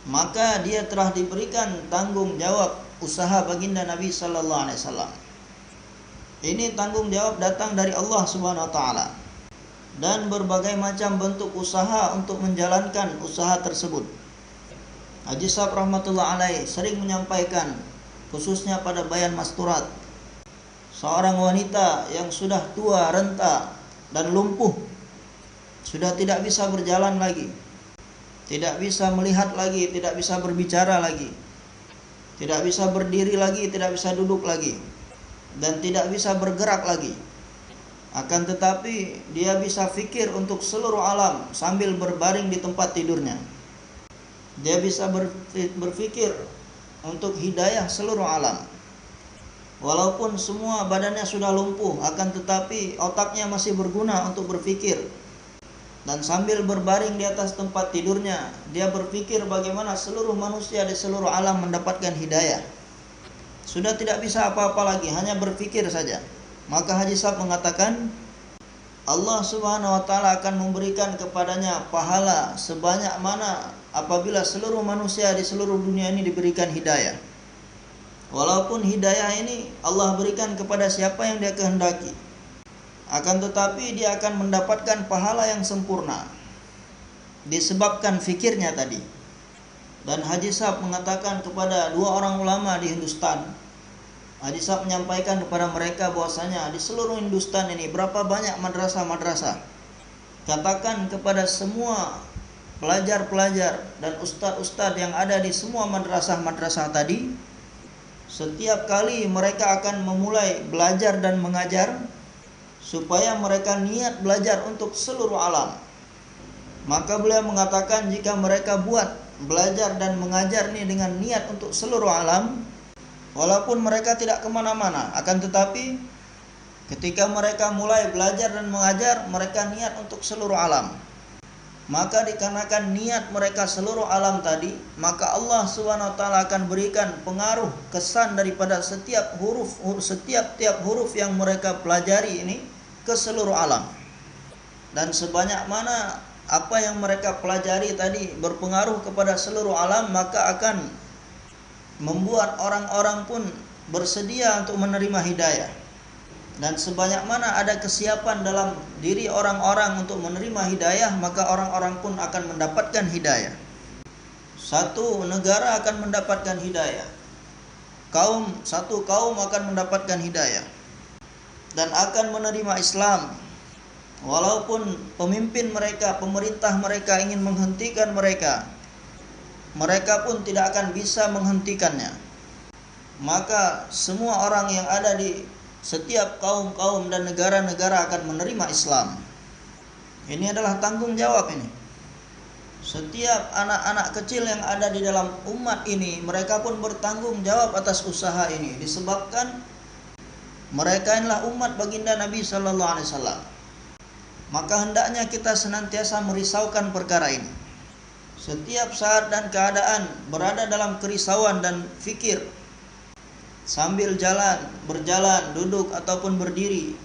[SPEAKER 1] maka dia telah diberikan tanggung jawab usaha baginda Nabi sallallahu alaihi wasallam. Ini tanggung jawab datang dari Allah Subhanahu wa taala, dan berbagai macam bentuk usaha untuk menjalankan usaha tersebut. Haji Sahab rahmatullah alaih sering menyampaikan, khususnya pada bayan masturat, seorang wanita yang sudah tua, renta dan lumpuh, sudah tidak bisa berjalan lagi, tidak bisa melihat lagi, tidak bisa berbicara lagi, tidak bisa berdiri lagi, tidak bisa duduk lagi, dan tidak bisa bergerak lagi. Akan tetapi dia bisa fikir untuk seluruh alam sambil berbaring di tempat tidurnya. Dia bisa berfikir untuk hidayah seluruh alam. Walaupun semua badannya sudah lumpuh, akan tetapi otaknya masih berguna untuk berfikir. Dan sambil berbaring di atas tempat tidurnya, dia berpikir bagaimana seluruh manusia di seluruh alam mendapatkan hidayah. Sudah tidak bisa apa-apa lagi, hanya berpikir saja. Maka Haji Sahab mengatakan, Allah Subhanahu wa taala akan memberikan kepadanya pahala sebanyak mana apabila seluruh manusia di seluruh dunia ini diberikan hidayah. Walaupun hidayah ini Allah berikan kepada siapa yang dia kehendaki, akan tetapi dia akan mendapatkan pahala yang sempurna disebabkan fikirnya tadi. Dan Haji Sahab mengatakan kepada dua orang ulama di Hindustan, Haji Sahab menyampaikan kepada mereka bahwasanya di seluruh Hindustan ini berapa banyak madrasah-madrasah. Katakan kepada semua pelajar-pelajar dan ustadz-ustadz yang ada di semua madrasah-madrasah tadi, setiap kali mereka akan memulai belajar dan mengajar, supaya mereka niat belajar untuk seluruh alam. Maka beliau mengatakan jika mereka buat belajar dan mengajar ini dengan niat untuk seluruh alam, walaupun mereka tidak kemana-mana, akan tetapi ketika mereka mulai belajar dan mengajar, mereka niat untuk seluruh alam. Maka dikarenakan niat mereka seluruh alam tadi, maka Allah Subhanahu wa taala akan berikan pengaruh kesan daripada setiap huruf yang mereka pelajari ini ke seluruh alam. Dan sebanyak mana apa yang mereka pelajari tadi berpengaruh kepada seluruh alam, maka akan membuat orang-orang pun bersedia untuk menerima hidayah. Dan sebanyak mana ada kesiapan dalam diri orang-orang untuk menerima hidayah, maka orang-orang pun akan mendapatkan hidayah. Satu negara akan mendapatkan hidayah, satu kaum akan mendapatkan hidayah dan akan menerima Islam. Walaupun pemimpin mereka, pemerintah mereka ingin menghentikan mereka, mereka pun tidak akan bisa menghentikannya. Maka semua orang yang ada di setiap kaum-kaum dan negara-negara akan menerima Islam. Ini adalah tanggung jawab ini. Setiap anak-anak kecil yang ada di dalam umat ini, mereka pun bertanggung jawab atas usaha ini, disebabkan mereka inilah umat baginda Nabi sallallahu alaihi wasallam. Maka hendaknya kita senantiasa merisaukan perkara ini. Setiap saat dan keadaan berada dalam kerisauan dan fikir, sambil berjalan, duduk ataupun berdiri,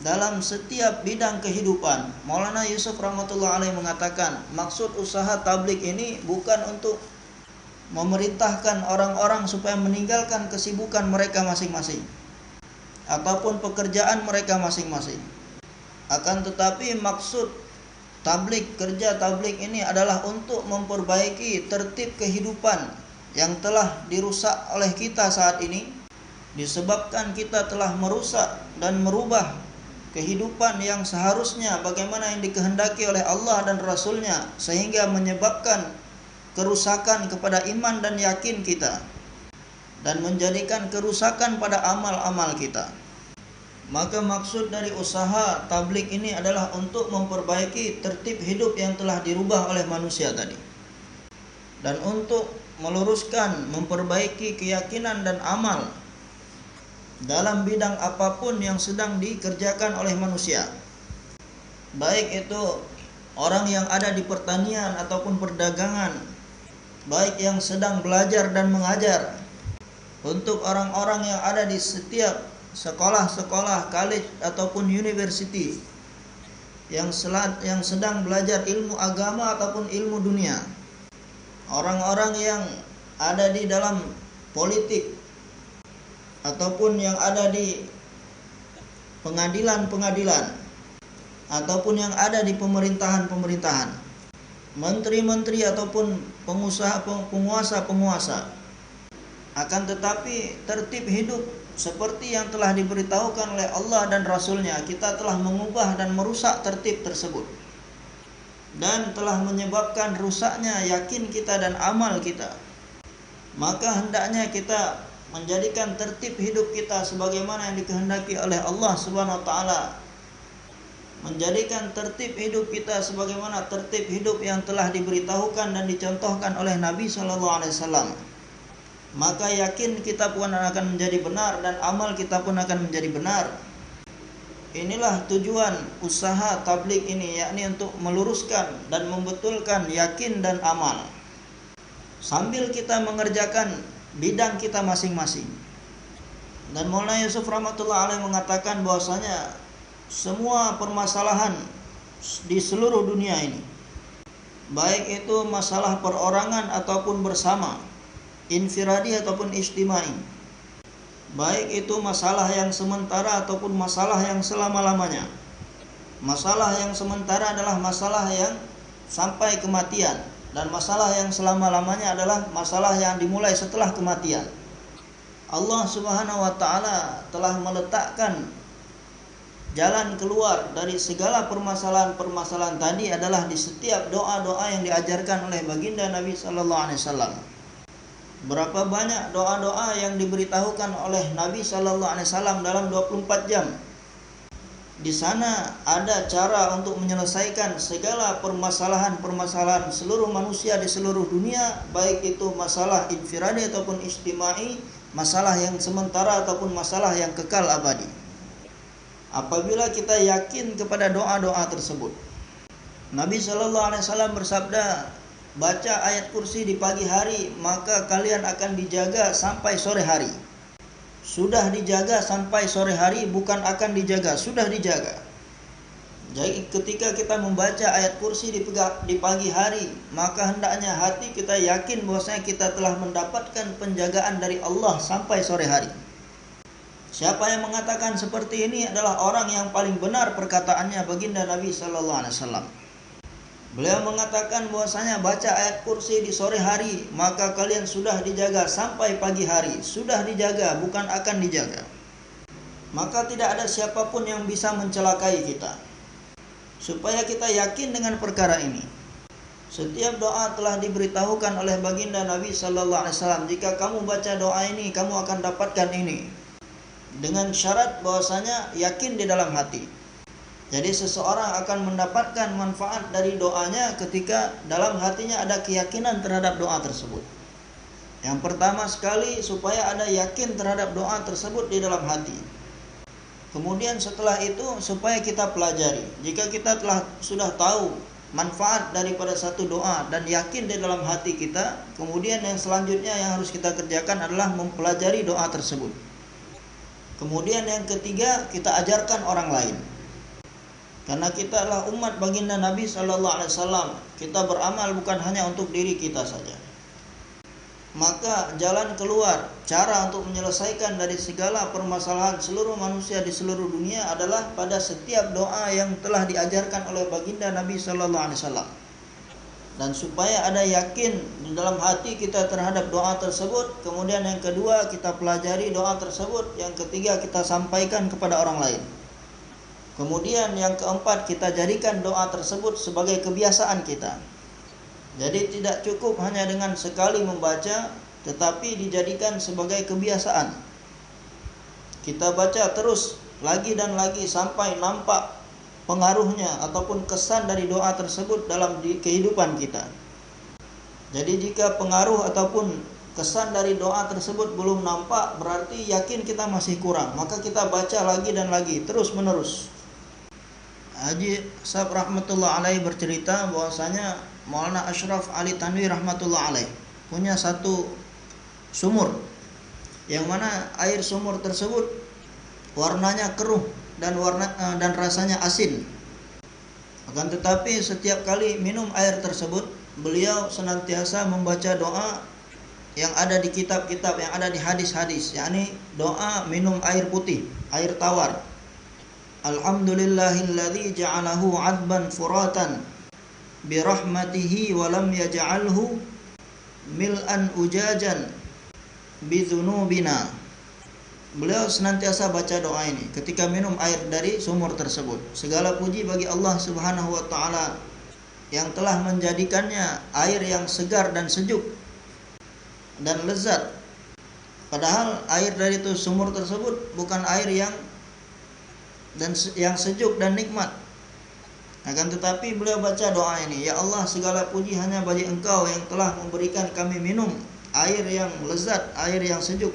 [SPEAKER 1] dalam setiap bidang kehidupan. Maulana Yusuf rahmatullah alaih mengatakan, maksud usaha tabligh ini bukan untuk memerintahkan orang-orang supaya meninggalkan kesibukan mereka masing-masing ataupun pekerjaan mereka masing-masing. Akan tetapi maksud kerja tabligh ini adalah untuk memperbaiki tertib kehidupan yang telah dirusak oleh kita saat ini, disebabkan kita telah merusak dan merubah kehidupan yang seharusnya bagaimana yang dikehendaki oleh Allah dan Rasulnya, sehingga menyebabkan kerusakan kepada iman dan yakin kita dan menjadikan kerusakan pada amal-amal kita. Maka maksud dari usaha tabligh ini adalah untuk memperbaiki tertib hidup yang telah dirubah oleh manusia tadi, dan untuk meluruskan, memperbaiki keyakinan dan amal dalam bidang apapun yang sedang dikerjakan oleh manusia, baik itu orang yang ada di pertanian ataupun perdagangan, baik yang sedang belajar dan mengajar, untuk orang-orang yang ada di setiap sekolah-sekolah, college ataupun university yang sedang belajar ilmu agama ataupun ilmu dunia, orang-orang yang ada di dalam politik ataupun yang ada di pengadilan-pengadilan ataupun yang ada di pemerintahan-pemerintahan, menteri-menteri ataupun penguasa-penguasa. Akan tetapi tertib hidup seperti yang telah diberitahukan oleh Allah dan Rasulnya, kita telah mengubah dan merusak tertib tersebut, dan telah menyebabkan rusaknya yakin kita dan amal kita. Maka hendaknya kita menjadikan tertib hidup kita sebagaimana yang dikehendaki oleh Allah Subhanahu wa taala, menjadikan tertib hidup kita sebagaimana tertib hidup yang telah diberitahukan dan dicontohkan oleh Nabi sallallahu alaihi wasallam, maka yakin kita pun akan menjadi benar dan amal kita pun akan menjadi benar. Inilah tujuan usaha tabligh ini, yakni untuk meluruskan dan membetulkan yakin dan amal sambil kita mengerjakan bidang kita masing-masing. Dan Maulana Yusuf rahmatullah alaih mengatakan bahwasanya semua permasalahan di seluruh dunia ini, baik itu masalah perorangan ataupun bersama, infiradi ataupun ijtimai, baik itu masalah yang sementara ataupun masalah yang selama-lamanya. Masalah yang sementara adalah masalah yang sampai kematian, dan masalah yang selama-lamanya adalah masalah yang dimulai setelah kematian. Allah Subhanahu wa taala telah meletakkan jalan keluar dari segala permasalahan-permasalahan tadi adalah di setiap doa-doa yang diajarkan oleh baginda Nabi sallallahu alaihi wasallam. Berapa banyak doa-doa yang diberitahukan oleh Nabi sallallahu alaihi wasallam dalam 24 jam. Di sana ada cara untuk menyelesaikan segala permasalahan-permasalahan seluruh manusia di seluruh dunia, baik itu masalah infiradi ataupun ijtimai, masalah yang sementara ataupun masalah yang kekal abadi. Apabila kita yakin kepada doa-doa tersebut, Nabi sallallahu alaihi wasallam bersabda, baca ayat kursi di pagi hari maka kalian akan dijaga sampai sore hari. Sudah dijaga sampai sore hari, bukan akan dijaga, sudah dijaga. Jadi ketika kita membaca ayat kursi di pagi hari, maka hendaknya hati kita yakin bahwasanya kita telah mendapatkan penjagaan dari Allah sampai sore hari. Siapa yang mengatakan seperti ini adalah orang yang paling benar perkataannya baginda Nabi sallallahu alaihi wasallam. Beliau mengatakan bahwasanya baca ayat kursi di sore hari maka kalian sudah dijaga sampai pagi hari, sudah dijaga, bukan akan dijaga. Maka tidak ada siapapun yang bisa mencelakai kita. Supaya kita yakin dengan perkara ini, setiap doa telah diberitahukan oleh baginda Nabi sallallahu alaihi wasallam, jika kamu baca doa ini kamu akan dapatkan ini, dengan syarat bahwasanya yakin di dalam hati. Jadi seseorang akan mendapatkan manfaat dari doanya ketika dalam hatinya ada keyakinan terhadap doa tersebut. Yang pertama sekali, supaya ada yakin terhadap doa tersebut di dalam hati. Kemudian setelah itu supaya kita pelajari. Jika kita sudah tahu manfaat daripada satu doa dan yakin di dalam hati kita, kemudian yang selanjutnya yang harus kita kerjakan adalah mempelajari doa tersebut. Kemudian yang ketiga, kita ajarkan orang lain. Karena kita adalah umat baginda Nabi sallallahu alaihi wasallam, kita beramal bukan hanya untuk diri kita saja. Maka jalan keluar, cara untuk menyelesaikan dari segala permasalahan seluruh manusia di seluruh dunia adalah pada setiap doa yang telah diajarkan oleh baginda Nabi sallallahu alaihi wasallam. Dan supaya ada yakin di dalam hati kita terhadap doa tersebut, kemudian yang kedua kita pelajari doa tersebut, yang ketiga kita sampaikan kepada orang lain. Kemudian yang keempat, kita jadikan doa tersebut sebagai kebiasaan kita. Jadi tidak cukup hanya dengan sekali membaca, tetapi dijadikan sebagai kebiasaan. Kita baca terus lagi dan lagi sampai nampak pengaruhnya ataupun kesan dari doa tersebut dalam kehidupan kita. Jadi jika pengaruh ataupun kesan dari doa tersebut belum nampak, berarti yakin kita masih kurang. Maka kita baca lagi dan lagi terus menerus. Haji Sahab rahmatullah alaih bercerita bahwasanya Maulana Ashraf Ali Tanwi rahmatullah alaih punya satu sumur, yang mana air sumur tersebut warnanya keruh dan rasanya asin. Akan tetapi setiap kali minum air tersebut, beliau senantiasa membaca doa yang ada di kitab-kitab, yang ada di hadis-hadis, yakni doa minum air putih, air tawar. Alhamdulillahilladzi ja'alahu 'adban furatan birahmatihi wa lam yaj'alhu mil'an ujajan bidzunubina. Beliau senantiasa baca doa ini ketika minum air dari sumur tersebut. Segala puji bagi Allah Subhanahu wa taala yang telah menjadikannya air yang segar dan sejuk dan lezat, Padahal air dari itu sumur tersebut bukan air yang sejuk dan nikmat. Akan tetapi beliau baca doa ini, ya Allah, segala puji hanya bagi Engkau yang telah memberikan kami minum air yang lezat, air yang sejuk,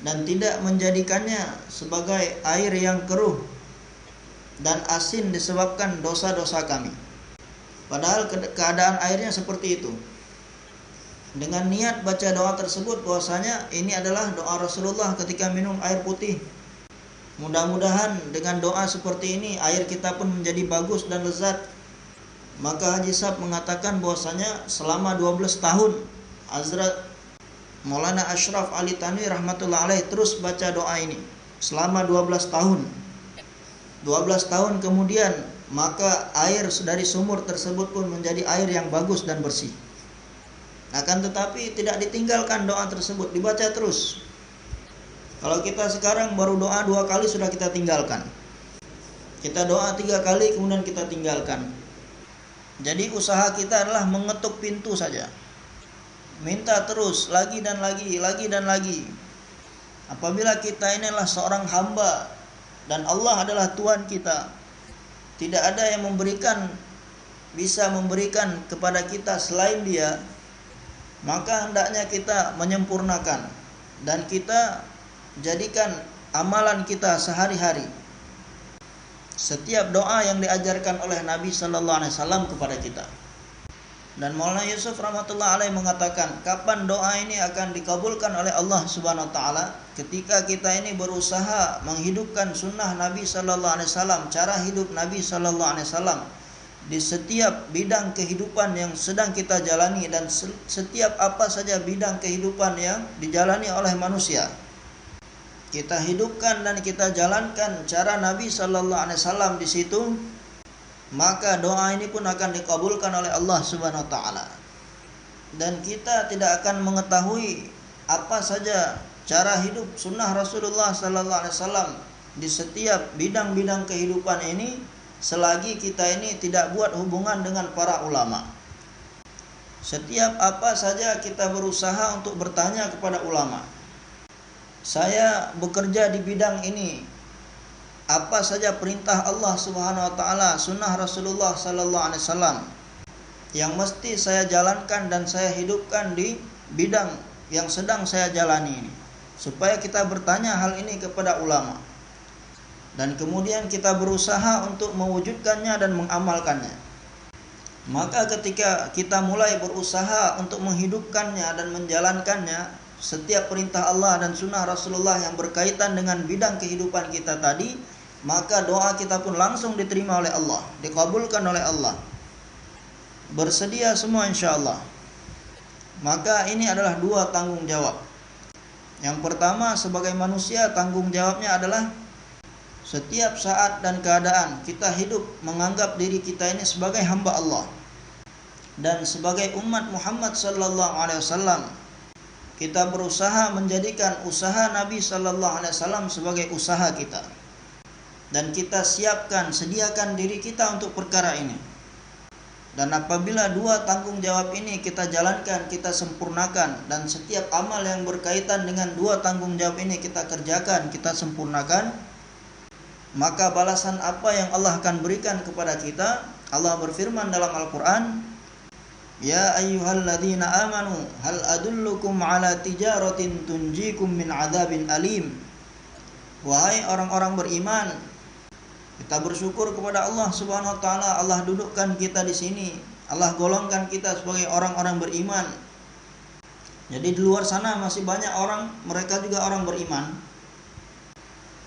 [SPEAKER 1] dan tidak menjadikannya sebagai air yang keruh dan asin disebabkan dosa-dosa kami. Padahal keadaan airnya seperti itu. Dengan niat baca doa tersebut bahwasanya ini adalah doa Rasulullah ketika minum air putih. Mudah-mudahan dengan doa seperti ini air kita pun menjadi bagus dan lezat. Maka Haji Sab mengatakan bahwasanya selama 12 tahun Hazrat Maulana Ashraf Ali Tanwi rahmatullah alaih terus baca doa ini selama 12 tahun. 12 tahun kemudian maka air dari sumur tersebut pun menjadi air yang bagus dan bersih. Akan tetapi tidak ditinggalkan doa tersebut, dibaca terus. Kalau kita sekarang baru doa 2 kali sudah kita tinggalkan. Kita doa 3 kali kemudian kita tinggalkan. Jadi usaha kita adalah mengetuk pintu saja. Minta terus, lagi dan lagi, lagi dan lagi. Apabila kita ini adalah seorang hamba dan Allah adalah Tuhan kita, tidak ada yang bisa memberikan kepada kita selain Dia, maka hendaknya kita menyempurnakan dan kita jadikan amalan kita sehari-hari setiap doa yang diajarkan oleh Nabi sallallahu alaihi wasallam kepada kita. Dan Maulana Yusuf rahmatullah alaih mengatakan, kapan doa ini akan dikabulkan oleh Allah Subhanahu wa taala? Ketika kita ini berusaha menghidupkan sunnah Nabi sallallahu alaihi wasallam, cara hidup Nabi sallallahu alaihi wasallam di setiap bidang kehidupan yang sedang kita jalani dan setiap apa saja bidang kehidupan yang dijalani oleh manusia. Kita hidupkan dan kita jalankan cara Nabi sallallahu alaihi wasallam di situ, maka doa ini pun akan dikabulkan oleh Allah Subhanahu wa taala. Dan kita tidak akan mengetahui apa saja cara hidup sunnah Rasulullah sallallahu alaihi wasallam di setiap bidang-bidang kehidupan ini selagi kita ini tidak buat hubungan dengan para ulama. Setiap apa saja kita berusaha untuk bertanya kepada ulama. Saya bekerja di bidang ini, apa saja perintah Allah Subhanahu wa taala, sunnah Rasulullah sallallahu alaihi wasallam yang mesti saya jalankan dan saya hidupkan di bidang yang sedang saya jalani ini, supaya kita bertanya hal ini kepada ulama dan kemudian kita berusaha untuk mewujudkannya dan mengamalkannya. Maka ketika kita mulai berusaha untuk menghidupkannya dan menjalankannya, setiap perintah Allah dan sunnah Rasulullah yang berkaitan dengan bidang kehidupan kita tadi, maka doa kita pun langsung diterima oleh Allah, dikabulkan oleh Allah. Bersedia semua insyaAllah. Maka ini adalah 2 tanggung jawab. Yang pertama, sebagai manusia tanggung jawabnya adalah setiap saat dan keadaan kita hidup menganggap diri kita ini sebagai hamba Allah dan sebagai umat Muhammad sallallahu alaihi wasallam. Kita berusaha menjadikan usaha Nabi sallallahu alaihi wasallam sebagai usaha kita. Dan kita sediakan diri kita untuk perkara ini. Dan apabila 2 tanggung jawab ini kita jalankan, kita sempurnakan, dan setiap amal yang berkaitan dengan 2 tanggung jawab ini kita kerjakan, kita sempurnakan, maka balasan apa yang Allah akan berikan kepada kita? Allah berfirman dalam Al-Quran, Ya ayyuhalladzina amanu hal adullukum ala tijaratin tunjikum min adzabin alim. Wahai orang-orang beriman, kita bersyukur kepada Allah Subhanahu wa taala. Allah dudukkan kita di sini. Allah golongkan kita sebagai orang-orang beriman. Jadi di luar sana masih banyak orang, mereka juga orang beriman.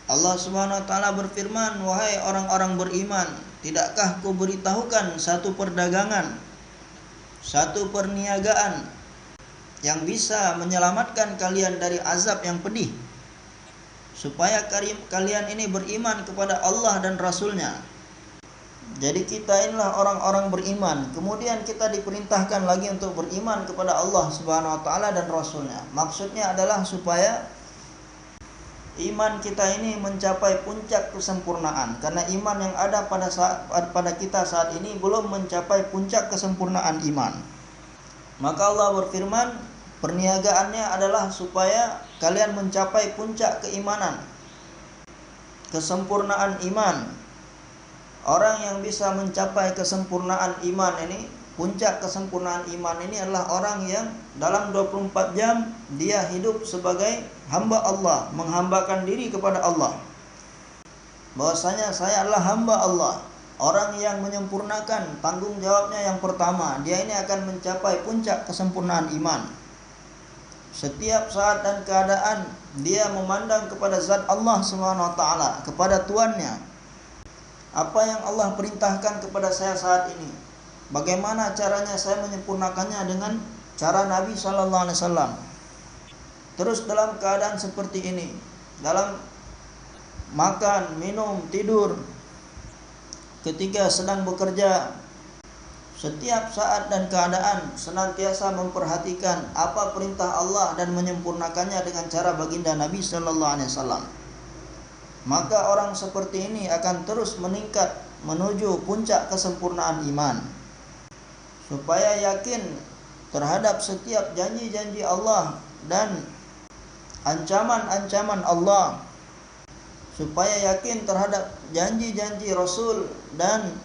[SPEAKER 1] Allah Subhanahu wa taala berfirman, wahai orang-orang beriman, tidakkah ku beritahukan satu perdagangan, satu perniagaan yang bisa menyelamatkan kalian dari azab yang pedih, supaya kalian ini beriman kepada Allah dan Rasulnya. Jadi kita inilah orang-orang beriman. Kemudian kita diperintahkan lagi untuk beriman kepada Allah Subhanahu wa taala dan Rasulnya. Maksudnya adalah supaya iman kita ini mencapai puncak kesempurnaan. Karena iman yang ada pada kita saat ini belum mencapai puncak kesempurnaan iman. Maka Allah berfirman, Perniagaannya adalah supaya kalian mencapai puncak keimanan, kesempurnaan iman. Orang yang bisa mencapai kesempurnaan iman ini, puncak kesempurnaan iman ini adalah orang yang dalam 24 jam dia hidup sebagai hamba Allah, menghambakan diri kepada Allah. Bahwasanya saya adalah hamba Allah. Orang yang menyempurnakan tanggung jawabnya yang pertama, dia ini akan mencapai puncak kesempurnaan iman. Setiap saat dan keadaan dia memandang kepada zat Allah Subhanahu wa taala, kepada Tuannya. Apa yang Allah perintahkan kepada saya saat ini, bagaimana caranya saya menyempurnakannya dengan cara Nabi sallallahu alaihi wasallam. Terus dalam keadaan seperti ini, dalam makan, minum, tidur, ketika sedang bekerja, setiap saat dan keadaan senantiasa memperhatikan apa perintah Allah dan menyempurnakannya dengan cara baginda Nabi sallallahu alaihi wasallam. Maka orang seperti ini akan terus meningkat menuju puncak kesempurnaan iman. Supaya yakin terhadap setiap janji-janji Allah dan ancaman-ancaman Allah. Supaya yakin terhadap janji-janji Rasul dan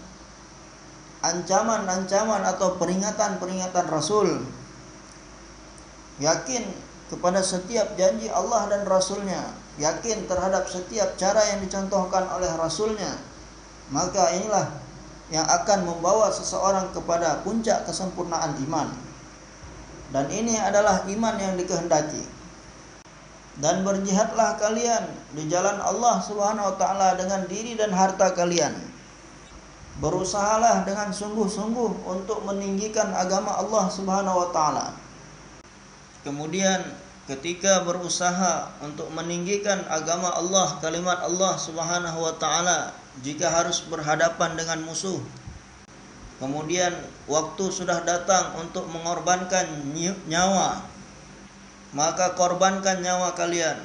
[SPEAKER 1] ancaman-ancaman atau peringatan-peringatan Rasul. Yakin kepada setiap janji Allah dan Rasulnya, yakin terhadap setiap cara yang dicontohkan oleh Rasulnya. Maka inilah yang akan membawa seseorang kepada puncak kesempurnaan iman. Dan ini adalah iman yang dikehendaki. Dan berjihadlah kalian di jalan Allah Subhanahu wa taala dengan diri dan harta kalian. Berusahalah dengan sungguh-sungguh untuk meninggikan agama Allah Subhanahu wa taala. Kemudian ketika berusaha untuk meninggikan agama Allah, kalimat Allah Subhanahu wa taala, jika harus berhadapan dengan musuh, kemudian waktu sudah datang untuk mengorbankan nyawa, maka korbankan nyawa kalian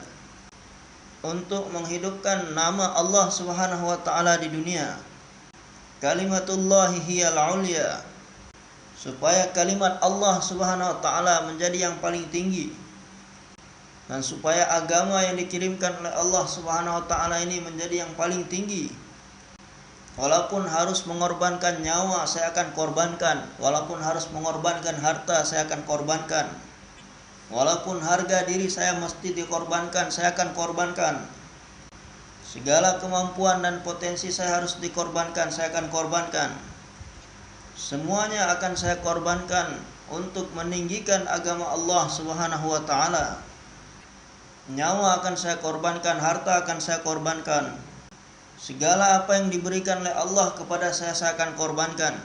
[SPEAKER 1] untuk menghidupkan nama Allah Subhanahu wa taala di dunia. Kalimatullahi hiyal ulya, supaya kalimat Allah Subhanahu wa taala menjadi yang paling tinggi, dan supaya agama yang dikirimkan oleh Allah Subhanahu wa taala ini menjadi yang paling tinggi. Walaupun harus mengorbankan nyawa, saya akan korbankan. Walaupun harus mengorbankan harta, saya akan korbankan. Walaupun harga diri saya mesti dikorbankan, saya akan korbankan. Segala kemampuan dan potensi saya harus dikorbankan, saya akan korbankan. Semuanya akan saya korbankan untuk meninggikan agama Allah Subhanahu wa taala. Nyawa akan saya korbankan, harta akan saya korbankan. Segala apa yang diberikan oleh Allah kepada saya akan korbankan.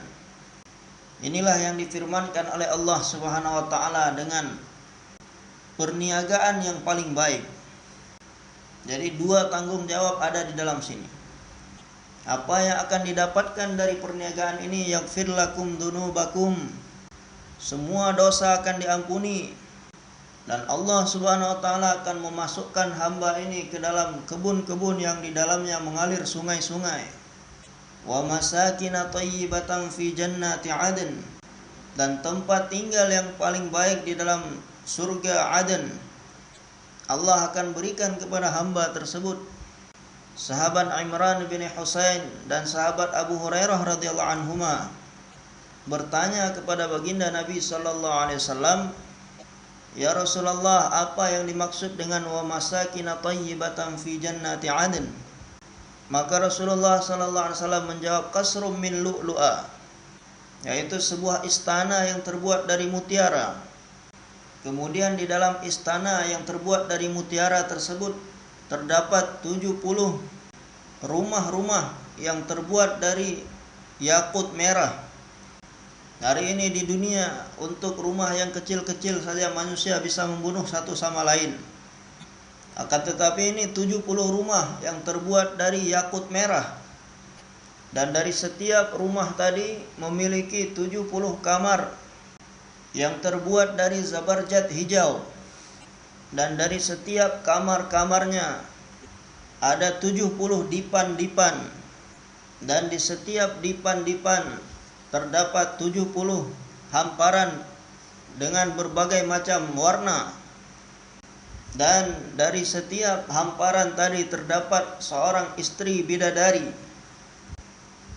[SPEAKER 1] Inilah yang difirmankan oleh Allah Subhanahu wa taala dengan perniagaan yang paling baik. Jadi dua tanggung jawab ada di dalam sini. Apa yang akan didapatkan dari perniagaan ini? Yaghfir lakum dzunubakum. Semua dosa akan diampuni. Dan Allah Subhanahu wa taala akan memasukkan hamba ini ke dalam kebun-kebun yang di dalamnya mengalir sungai-sungai. Wa masakin thayyibatan fi jannati 'adn. Dan tempat tinggal yang paling baik di dalam surga Aden. Allah akan berikan kepada hamba tersebut. Sahabat Imran bin Husain dan sahabat Abu Hurairah radhiyallahu anhuma bertanya kepada baginda Nabi sallallahu alaihi wasallam, "Ya Rasulullah, apa yang dimaksud dengan wa masakin thayyibatan fi jannati 'adn?" Maka Rasulullah sallallahu alaihi wasallam menjawab, "Qasrum min lu'lu'a," yaitu sebuah istana yang terbuat dari mutiara. Kemudian di dalam istana yang terbuat dari mutiara tersebut terdapat 70 rumah-rumah yang terbuat dari yakut merah. Hari ini di dunia untuk rumah yang kecil-kecil saja manusia bisa membunuh satu sama lain. Akan tetapi ini 70 rumah yang terbuat dari yakut merah. Dan dari setiap rumah tadi memiliki 70 kamar yang terbuat dari zabarjat hijau. Dan dari setiap kamar-kamarnya ada 70 dipan-dipan. Dan di setiap dipan-dipan terdapat 70 hamparan dengan berbagai macam warna, dan dari setiap hamparan tadi terdapat seorang istri bidadari.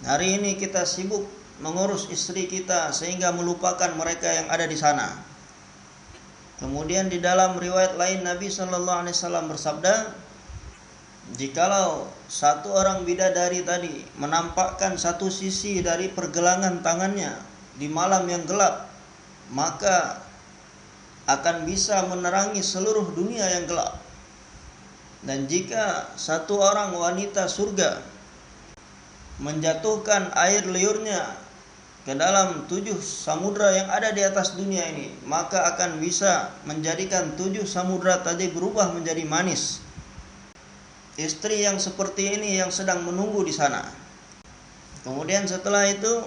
[SPEAKER 1] Hari ini kita sibuk mengurus istri kita sehingga melupakan mereka yang ada di sana. Kemudian di dalam riwayat lain Nabi sallallahu alaihi wasallam bersabda, jikalau satu orang bidadari tadi menampakkan satu sisi dari pergelangan tangannya di malam yang gelap, maka akan bisa menerangi seluruh dunia yang gelap. Dan jika satu orang wanita surga menjatuhkan air liurnya ke dalam 7 samudra yang ada di atas dunia ini, maka akan bisa menjadikan 7 samudra tadi berubah menjadi manis. Istri yang seperti ini yang sedang menunggu di sana. Kemudian setelah itu,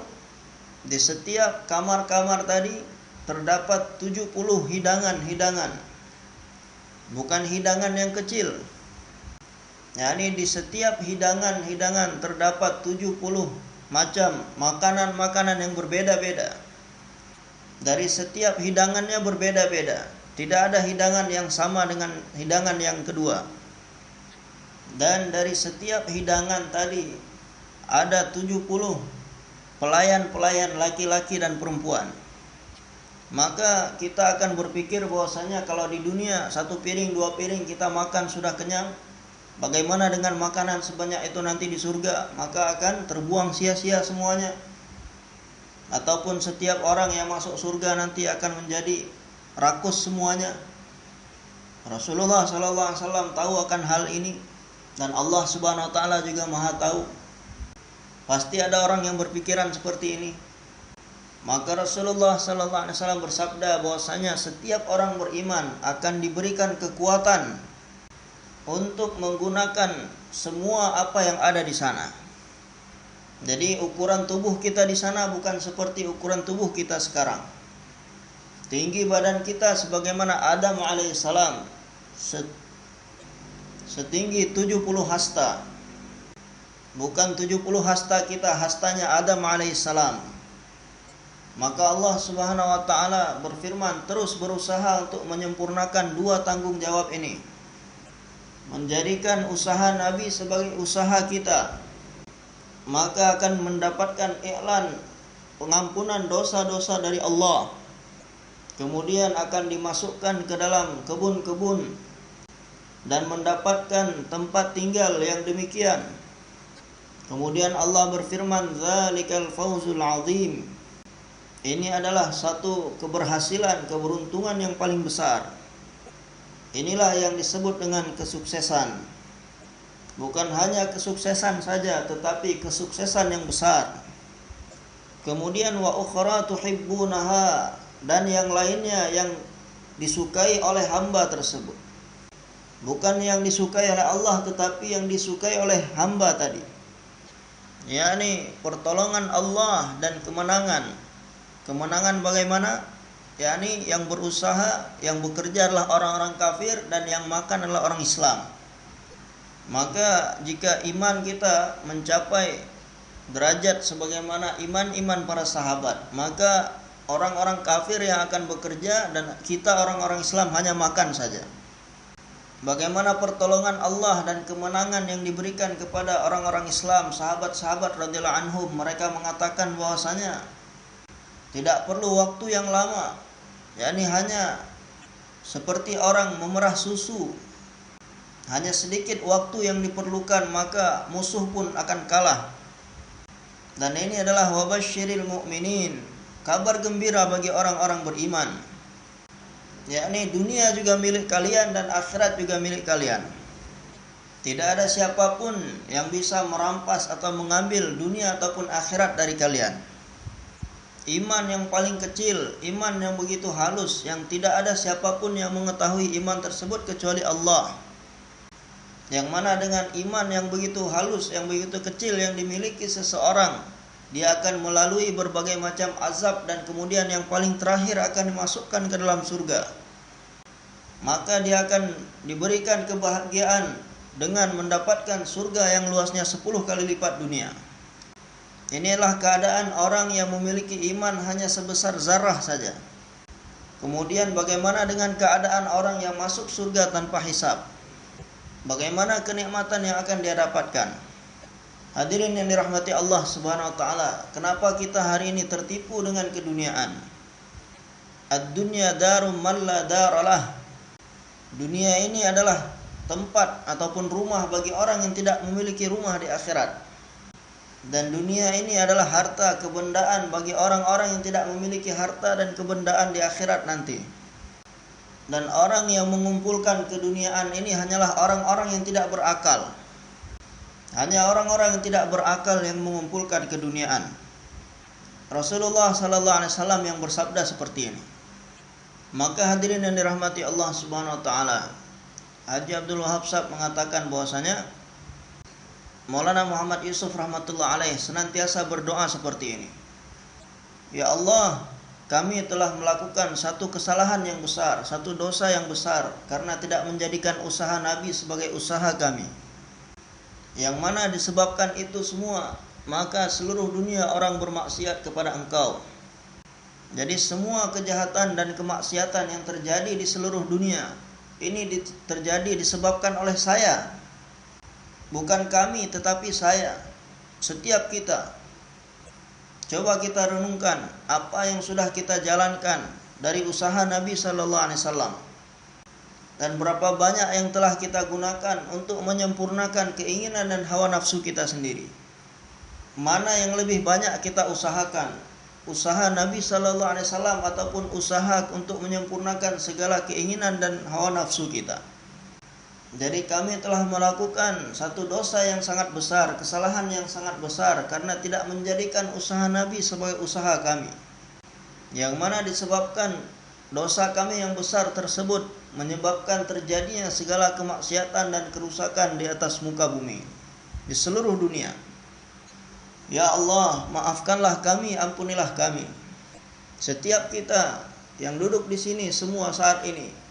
[SPEAKER 1] di setiap kamar-kamar tadi terdapat 70 hidangan-hidangan. Bukan hidangan yang kecil. Yani di setiap hidangan-hidangan terdapat 70 macam makanan-makanan yang berbeda-beda. Dari setiap hidangannya berbeda-beda. Tidak ada hidangan yang sama dengan hidangan yang kedua. Dan dari setiap hidangan tadi ada 70 pelayan-pelayan laki-laki dan perempuan. Maka kita akan berpikir bahwasanya kalau di dunia 1 piring 2 piring kita makan sudah kenyang, bagaimana dengan makanan sebanyak itu nanti di surga? Maka akan terbuang sia-sia semuanya. Ataupun setiap orang yang masuk surga nanti akan menjadi rakus semuanya. Rasulullah SAW tahu akan hal ini, dan Allah Subhanahu wa taala juga Maha tahu. Pasti ada orang yang berpikiran seperti ini. Maka Rasulullah SAW bersabda bahwasanya setiap orang beriman akan diberikan kekuatan untuk menggunakan semua apa yang ada di sana. Jadi ukuran tubuh kita di sana bukan seperti ukuran tubuh kita sekarang. Tinggi badan kita sebagaimana Adam alaihissalam, setinggi 70 hasta. Bukan 70 hasta kita, hastanya Adam alaihissalam. Maka Allah Subhanahu wa taala berfirman, terus berusaha untuk menyempurnakan 2 tanggung jawab ini. Menjadikan usaha Nabi sebagai usaha kita, maka akan mendapatkan iklan pengampunan dosa-dosa dari Allah. Kemudian akan dimasukkan ke dalam kebun-kebun dan mendapatkan tempat tinggal yang demikian. Kemudian Allah berfirman, "Dzalikal fawzul 'azim." Ini adalah satu keberhasilan, keberuntungan yang paling besar. Inilah yang disebut dengan kesuksesan. Bukan hanya kesuksesan saja, tetapi kesuksesan yang besar. Kemudian wa ukhra tuhibbunaha, dan yang lainnya yang disukai oleh hamba tersebut. Bukan yang disukai oleh Allah, tetapi yang disukai oleh hamba tadi. yakni pertolongan Allah dan kemenangan. Kemenangan bagaimana? Yakni yang berusaha, yang bekerja adalah orang-orang kafir dan yang makan adalah orang Islam. Maka jika iman kita mencapai derajat sebagaimana iman-iman para sahabat, maka orang-orang kafir yang akan bekerja dan kita orang-orang Islam hanya makan saja. Bagaimana pertolongan Allah dan kemenangan yang diberikan kepada orang-orang Islam, sahabat-sahabat radhiyallahu anhum, mereka mengatakan bahwasanya tidak perlu waktu yang lama, yakni hanya seperti orang memerah susu, hanya sedikit waktu yang diperlukan maka musuh pun akan kalah. Dan ini adalah wabasyiril mu'minin, kabar gembira bagi orang-orang beriman, yakni dunia juga milik kalian dan akhirat juga milik kalian. Tidak ada siapapun yang bisa merampas atau mengambil dunia ataupun akhirat dari kalian. Iman yang paling kecil, iman yang begitu halus, yang tidak ada siapapun yang mengetahui iman tersebut kecuali Allah. Yang mana dengan iman yang begitu halus, yang begitu kecil yang dimiliki seseorang, dia akan melalui berbagai macam azab dan kemudian yang paling terakhir akan dimasukkan ke dalam surga. Maka dia akan diberikan kebahagiaan dengan mendapatkan surga yang luasnya 10 kali lipat dunia. Inilah keadaan orang yang memiliki iman hanya sebesar zarah saja. Kemudian bagaimana dengan keadaan orang yang masuk surga tanpa hisab? Bagaimana kenikmatan yang akan dia dapatkan? Hadirin yang dirahmati Allah Subhanahu wa taala, kenapa kita hari ini tertipu dengan keduniaan? Ad-dunya darum man la daralah. Dunia ini adalah tempat ataupun rumah bagi orang yang tidak memiliki rumah di akhirat. Dan dunia ini adalah harta kebendaan bagi orang-orang yang tidak memiliki harta dan kebendaan di akhirat nanti. Dan orang yang mengumpulkan keduniaan ini hanyalah orang-orang yang tidak berakal. Hanya orang-orang yang tidak berakal yang mengumpulkan keduniaan. Rasulullah sallallahu alaihi wasallam yang bersabda seperti ini. Maka hadirin yang dirahmati Allah Subhanahu wa taala, Haji Abdul Wahab Sahab mengatakan bahwasanya Maulana Muhammad Yusuf rahmatullah alaih senantiasa berdoa seperti ini. Ya Allah, kami telah melakukan satu kesalahan yang besar, satu dosa yang besar, karena tidak menjadikan usaha Nabi sebagai usaha kami. Yang mana disebabkan itu semua, maka seluruh dunia orang bermaksiat kepada Engkau. Jadi semua kejahatan dan kemaksiatan yang terjadi di seluruh dunia, ini terjadi disebabkan oleh saya. Bukan kami, tetapi saya. Setiap kita. Coba kita renungkan apa yang sudah kita jalankan dari usaha Nabi sallallahu alaihi wasallam. Dan berapa banyak yang telah kita gunakan untuk menyempurnakan keinginan dan hawa nafsu kita sendiri. Mana yang lebih banyak kita usahakan? Usaha Nabi sallallahu alaihi wasallam ataupun usaha untuk menyempurnakan segala keinginan dan hawa nafsu kita? Jadi kami telah melakukan satu dosa yang sangat besar, kesalahan yang sangat besar, karena tidak menjadikan usaha Nabi sebagai usaha kami. Yang mana disebabkan dosa kami yang besar tersebut menyebabkan terjadinya segala kemaksiatan dan kerusakan di atas muka bumi, di seluruh dunia. Ya Allah, maafkanlah kami, ampunilah kami. Setiap kita yang duduk di sini semua saat ini,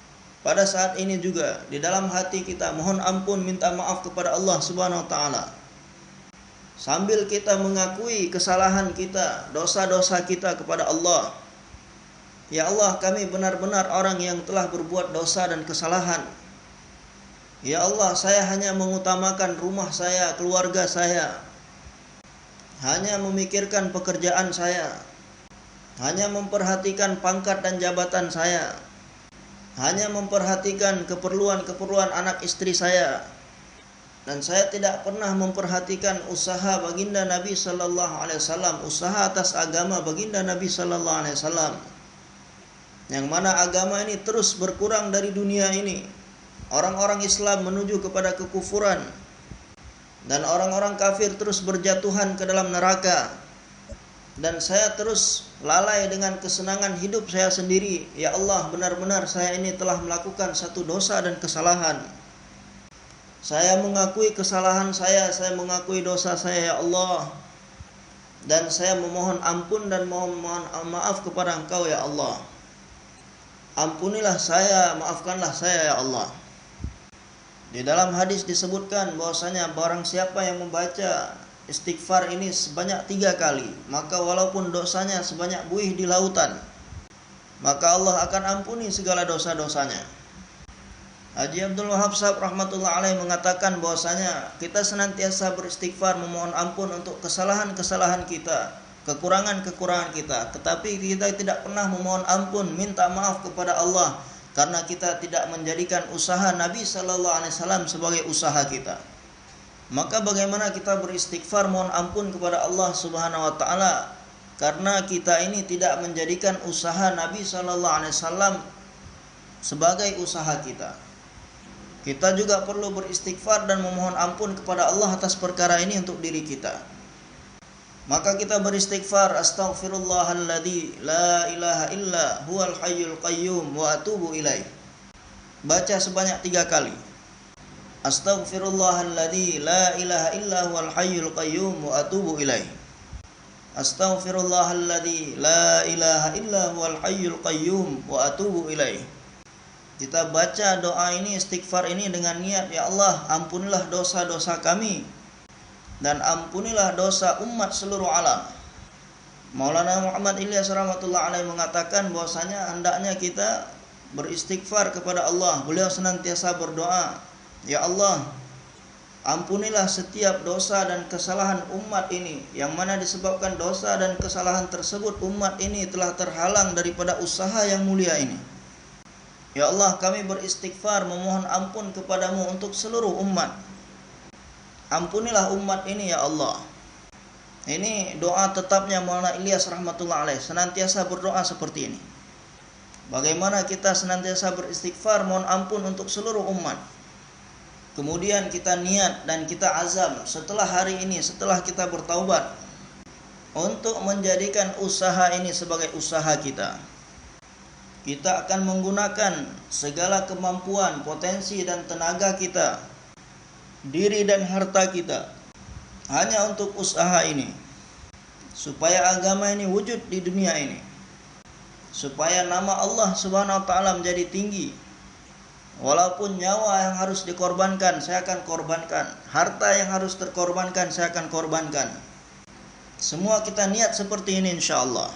[SPEAKER 1] pada saat ini juga di dalam hati kita mohon ampun, minta maaf kepada Allah Subhanahu wa taala. Sambil kita mengakui kesalahan kita, dosa-dosa kita kepada Allah. Ya Allah, kami benar-benar orang yang telah berbuat dosa dan kesalahan. Ya Allah, saya hanya mengutamakan rumah saya, keluarga saya. Hanya memikirkan pekerjaan saya. Hanya memperhatikan pangkat dan jabatan saya. Hanya memperhatikan keperluan-keperluan anak istri saya. Dan saya tidak pernah memperhatikan usaha baginda Nabi sallallahu alaihi wasallam, usaha atas agama baginda Nabi sallallahu alaihi wasallam. Yang mana agama ini terus berkurang dari dunia ini. Orang-orang Islam menuju kepada kekufuran. Dan orang-orang kafir terus berjatuhan ke dalam neraka. Dan saya terus lalai dengan kesenangan hidup saya sendiri. Ya Allah, benar-benar saya ini telah melakukan satu dosa dan kesalahan. Saya mengakui kesalahan saya mengakui dosa saya, ya Allah. Dan saya memohon ampun dan mohon maaf kepada Engkau, ya Allah. Ampunilah saya, maafkanlah saya, ya Allah. Di dalam hadis disebutkan bahwasanya barang siapa yang membaca istighfar ini sebanyak 3 kali, maka walaupun dosanya sebanyak buih di lautan, maka Allah akan ampuni segala dosa-dosanya. Haji Abdul Wahab Sahab rahmatullah alaih mengatakan bahwasanya kita senantiasa beristighfar, memohon ampun untuk kesalahan-kesalahan kita, kekurangan-kekurangan kita, tetapi kita tidak pernah memohon ampun, minta maaf kepada Allah, karena kita tidak menjadikan usaha Nabi sallallahu alaihi wasallam sebagai usaha kita. Maka bagaimana kita beristighfar, mohon ampun kepada Allah Subhanahu wa taala, karena kita ini tidak menjadikan usaha Nabi sallallahu alaihi wasallam sebagai usaha kita. Kita juga perlu beristighfar dan memohon ampun kepada Allah atas perkara ini untuk diri kita. Maka kita beristighfar, astaghfirullahalladzi la ilaha illa huwal hayyul qayyum wa atubu ilaih. Baca sebanyak 3 kali. Astaghfirullahalladzi la ilaha illa huwal hayyul qayyum wa atubu ilaih. Astaghfirullahalladzi la ilaha illa huwal hayyul qayyum wa atubu ilaih. Kita baca doa ini, istighfar ini dengan niat, ya Allah, ampunilah dosa-dosa kami dan ampunilah dosa umat seluruh alam. Maulana Muhammad Ilyas rahmatullah alaih mengatakan bahwasanya hendaknya kita beristighfar kepada Allah. Beliau senantiasa berdoa, ya Allah, ampunilah setiap dosa dan kesalahan umat ini, yang mana disebabkan dosa dan kesalahan tersebut umat ini telah terhalang daripada usaha yang mulia ini. Ya Allah, kami beristighfar memohon ampun kepadamu untuk seluruh umat. Ampunilah umat ini ya Allah. Ini doa tetapnya Maulana Ilyas rahmatullah alaih, senantiasa berdoa seperti ini. Bagaimana kita senantiasa beristighfar mohon ampun untuk seluruh umat. Kemudian kita niat dan kita azam setelah hari ini, setelah kita bertaubat, untuk menjadikan usaha ini sebagai usaha kita. Kita akan menggunakan segala kemampuan, potensi dan tenaga kita, diri dan harta kita, hanya untuk usaha ini, supaya agama ini wujud di dunia ini, supaya nama Allah subhanahu wa ta'ala menjadi tinggi. Walaupun nyawa yang harus dikorbankan, saya akan korbankan. Harta yang harus terkorbankan, saya akan korbankan. Semua kita niat seperti ini insya Allah.